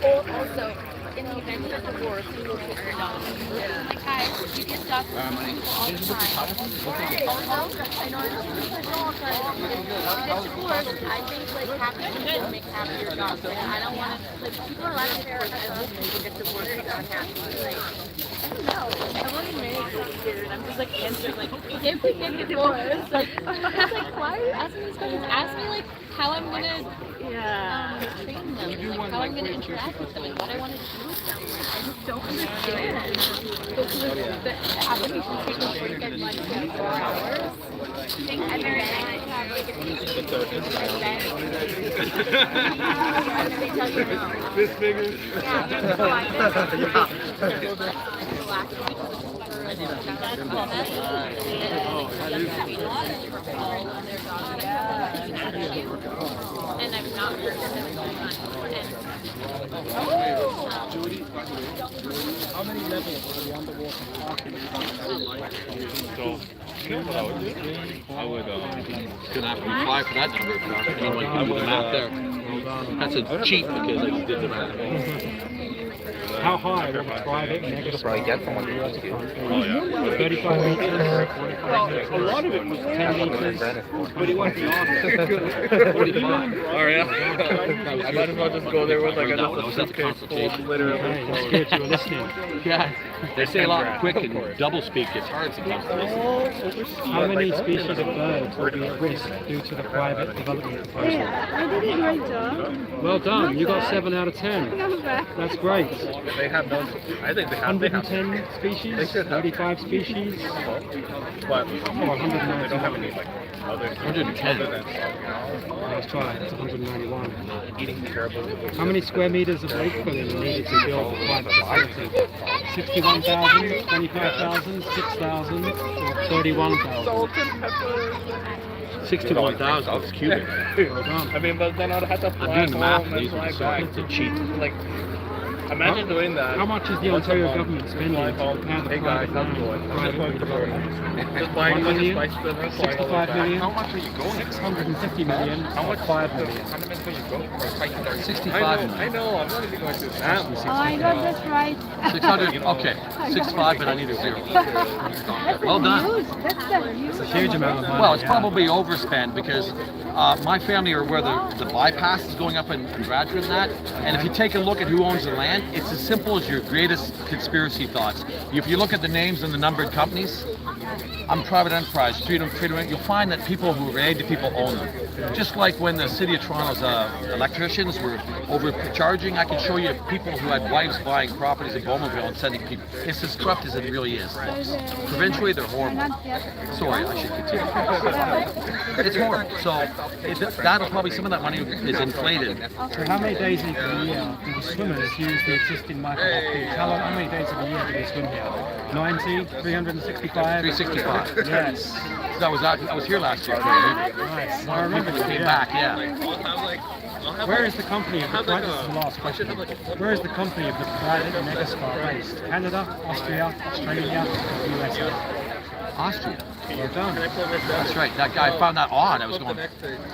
Also, in the event of divorce, we will put your dog. Like, guys, you get stuff with people all the time. I know. I think like happy people make happier dogs. Like, I don't want to. Like, people are allowed to divorce. I hope people get divorced and unhappy. Like, I don't know. I want to marry weird. I'm just like answering like, if we get divorced, like, I was like, why are you asking these questions? Ask me like how I'm gonna train them, and, like how I'm gonna interact with them, and what I want to do with them. Like, I just don't understand. The application takes 45 minutes to 4 hours. I think I've never had like a patient they tell you no. This figures. Yeah. Last week was for and I've not heard from them Jody, how many levels are the underwater parking? So, you know what I would do? I would, gonna have to apply for that number of cars. I mean, like, I would map there. That's a cheat because I just did the math. How high will the private mega Probably get from 35 meters, 45 Well, meters. a lot of it was 10 meters, but it went beyond 45. Oh, yeah? I might as well just go there with like a suitcase full of literally. That's good, you were listening. Yeah, they say a lot quick and double speak. It's hard sometimes to listen. How many species of birds will be at risk due to the private development proposal? I did a great job. Well done, you got 7 out of 10. That's great. They have those. I think they have. 110 species, 35 species, But or 190. they don't have any like other 110. That's right, it's 191. Eating terrible. How many square meters of lake filling are needed to build a private facility? 61,000, 25,000, 6,000, or 31,000? 61,000 cubic. Well done. I mean, but then I'd have to I'm fly doing the math. home These and are fly back. so cheap. Like, imagine doing that. How much is the once a Ontario month. government spending Fly to home. prepare the Hey guys, private how's it land going? for I'm just private going to redevelopment? Just buying 1 a bunch of million? spice business. 65 million? How much are you going? 650 million? How much 5 million? How much will you go for? 65 I million. know. I'm not even going to that. Oh, I got this right. 600, okay. 65, but I need a 0. Well done. It's a huge amount of money. Well, it's yeah. probably overspent because my family are where the bypass is going up in Bradford and that. And if you take a look at who owns the land, it's as simple as your greatest conspiracy thoughts. If you look at the names and the numbered companies, I'm private enterprise, freedom, you'll find that people who are related to people own them. Just like when the City of Toronto's electricians were overcharging, I can show you people who had wives buying properties in Beaumont and sending people. It's as corrupt as it really is. Provincially, they're horrible. Sorry, I should continue. It's horrible. So that'll probably, some of that money is inflated. So how many days in the year do the swimmers use the existing micro-block beach? How many days of the year do they swim here? 90, 365? 365. Yes. I was here last year. Nice. I remember Came you. back, yeah. Where is the company of the private? This is the last question. Where is the company of the private megastar based? Canada, Austria, Australia, USA? Austria. Well done. That's right. That guy, I found that odd. I was going,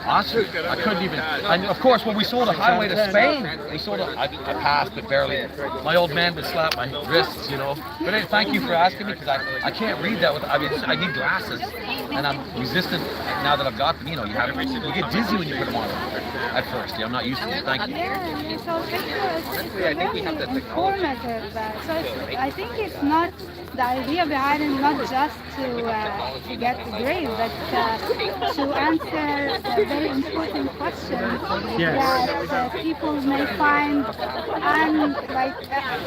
Austria? I couldn't even. And of course, when we sold a highway to Spain, I passed, but barely. My old man would slap my wrists, you know. But hey, thank you for asking me because I can't read that with. I mean, I need glasses. and I'm resistant now that I've got them. You know, you get dizzy when you put them on at first. Yeah, I'm not used to it. Thank you. Yeah, so it's very informative. I think it's not the idea behind it, not just to get the grade, but to answer very important questions that people may find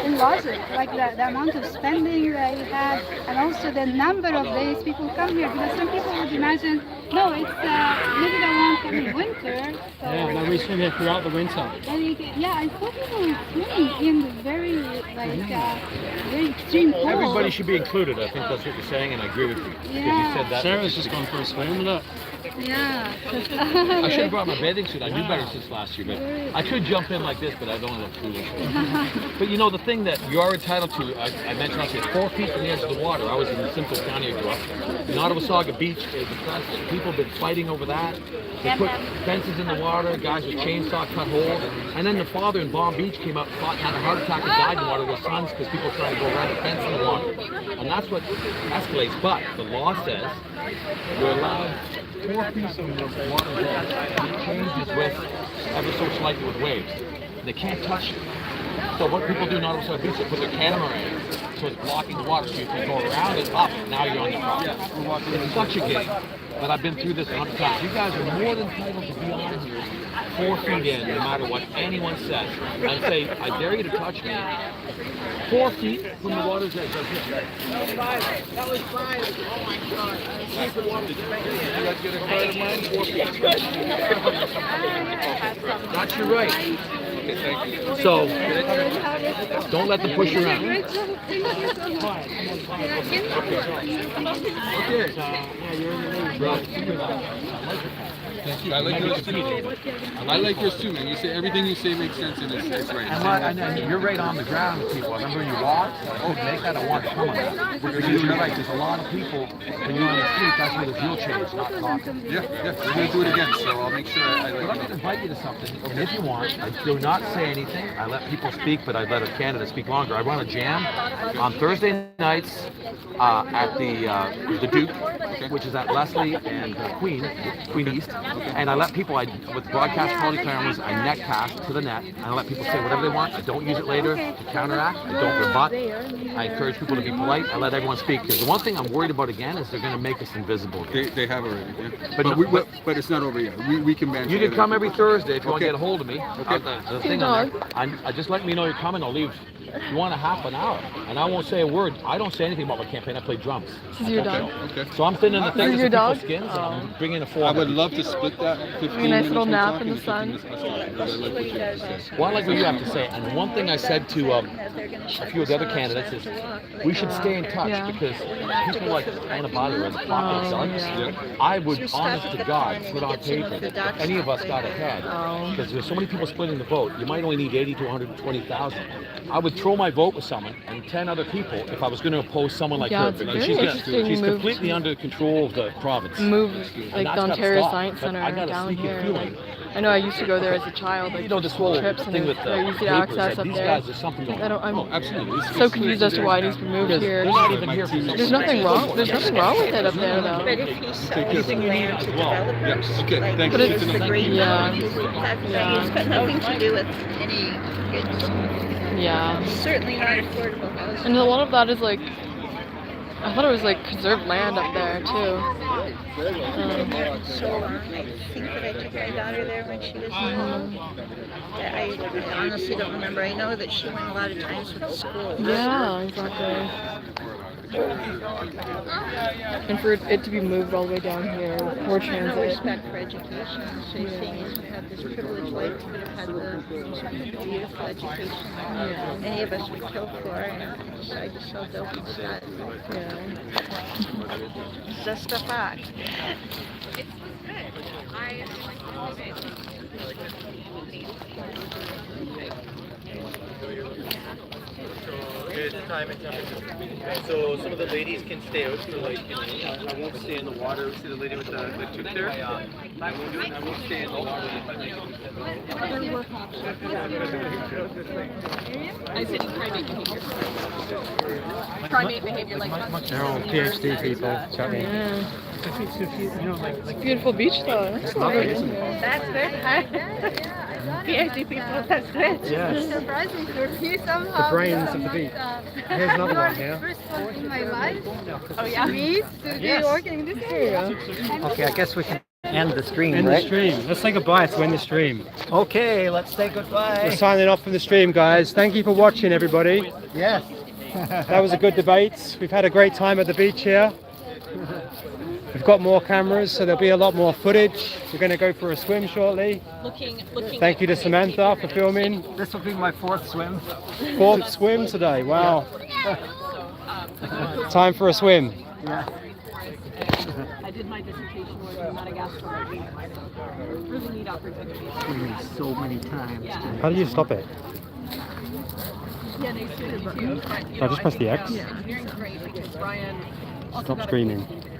illogic, like the amount of spending they have, and also the number of days people come here. Because some people would imagine, no, it's maybe they won't come in winter. So Yeah, no, we swim here throughout the winter. I thought people were swimming in the very very extreme cold. Everybody should be included. I think that's what you're saying, and I agree with you. Because you said that. Sarah's just gone for a swim, look. Yeah. I should have brought my bathing suit. I knew better since last year, but I could jump in like this, but I don't want to do it. But you know, the thing that you are entitled to, I mentioned last year, 4 feet from the edge of the water. I was in Simcoe County, I grew up. In Ottawasaga Beach, people have been fighting over that. They put fences in the water, guys with chainsaw cut holes, and then the father in Bomb Beach came up, fought, had a heart attack and died in the water with his sons because people were trying to go around the fence in the water. And that's what escalates. But the law says you're allowed 4 feet from the water wall. It changes with ever so slightly with waves. They can't touch it. So what people do in Ottawasaga Beach, they put their catamaran, so it's blocking the water, so you can go around it up, now you're on the property. It's such a game, but I've been through this 100 times. You guys are more than entitled to be on here 4 feet in, no matter what anyone says. And say, I dare you to touch me 4 feet from the water's edge. That was 5. Oh my God. You guys get a card of mine? 4 feet. That's your right. Okay, thank you. So, don't let them push you around. Thank you. I like yours too. I like yours too, man. You say everything you say makes sense and it's right. And you're right on the ground with people. I remember when you walked, make that a one. Come on. Because you're right, there's a lot of people, when you're on the street, that's where there's real change, not talking. Yeah, we're going to do it again, so I'll make sure I But I'm going to invite you to something, and if you want, I do not say anything. I let people speak, but I let a candidate speak longer. I run a jam on Thursday nights at the Duke, which is at Leslie and Queen East. And I let people, with broadcast quality cameras, I net cast to the net, and I let people say whatever they want. I don't use it later to counteract. I don't rebut. I encourage people to be polite. I let everyone speak. Because the one thing I'm worried about again is they're going to make us invisible. They have already. Yeah. But it's not over yet. We can manage. You can come every Thursday if you want to get a hold of me. Okay. The thing on there, I just let me know you're coming. I'll leave. You want a half an hour, and I won't say a word. I don't say anything about my campaign. I play drums. This is your dog? Okay. So I'm thinning the This is things your of people's dog? skins, and I'm bringing a 4. I would love to split that 15 A nice little nap in the minutes sun. Well, I like what you have to say. And one thing I said to a few of the other candidates is we should stay in touch because people like Anna Bahira and the Pocket Ducks, I would, honest to God, put on paper that any of us got ahead. Because there's so many people splitting the vote. You might only need 80 to 120,000. I would throw my vote with someone and 10 other people if I was going to oppose someone like her. it's Because very she's moved. completely under control of the province. Moved And like that's the gotta Ontario stop. Science But Center I got a down sneaking here. feeling. Like, I know I used to go there as a child, like You know, this whole trips, and thing with they're the easy to papers, access that up these there. guys, there's something going on. I'm absolutely. so confused as to why it needs to be moved Because here. they're not even here for There's nothing wrong. There's nothing wrong with it up there, though. But if he's selling land to developers, Okay, like thanks. But it's- the great yeah. it's got nothing to do with any Yeah. certainly not affordable housing. And a lot of that is like, I thought it was like conserved land up there too. So long. I think that I took my daughter there when she was I honestly don't remember. I know that she went a lot of times with the school. Yeah, exactly. And for it to be moved all the way down here for No transit. respect for education. So you're saying is we have this privileged life to have the beautiful education that any of us would kill for and decide to sell dope instead. It's just a fact. It's good. I love it. Good time and temperature. So some of the ladies can stay out for like, you know, I won't stay in the water. See the lady with the tube there? I won't stay in the water. I said primate behavior. Primate behavior, like They're all PhD people. Yeah. Beautiful beach though. That's lovely. That's good. PhD people, that's good. Yes. Surprising for me somehow. The brains of the beach. Here's another You are one here. the first one in my life. Oh yeah? Me to be working this area. Okay, I guess we can end the stream, End right? the stream. Let's say goodbye to end the stream. Okay, let's say goodbye. We're signing off from the stream, guys. Thank you for watching, everybody. Yes. That was a good debate. We've had a great time at the beach here. We've got more cameras, so there'll be a lot more footage. We're going to go for a swim shortly. Thank you to Samantha for filming. This will be my 4th swim. 4th swim today. Wow. Time for a swim. Yeah. I did my dissertation work in Madagascar. Really neat opportunity. Swimming so many times. How do you stop it? Yeah, they should too. But, I just press the X. engineering's great because Brian also Stop got a streaming.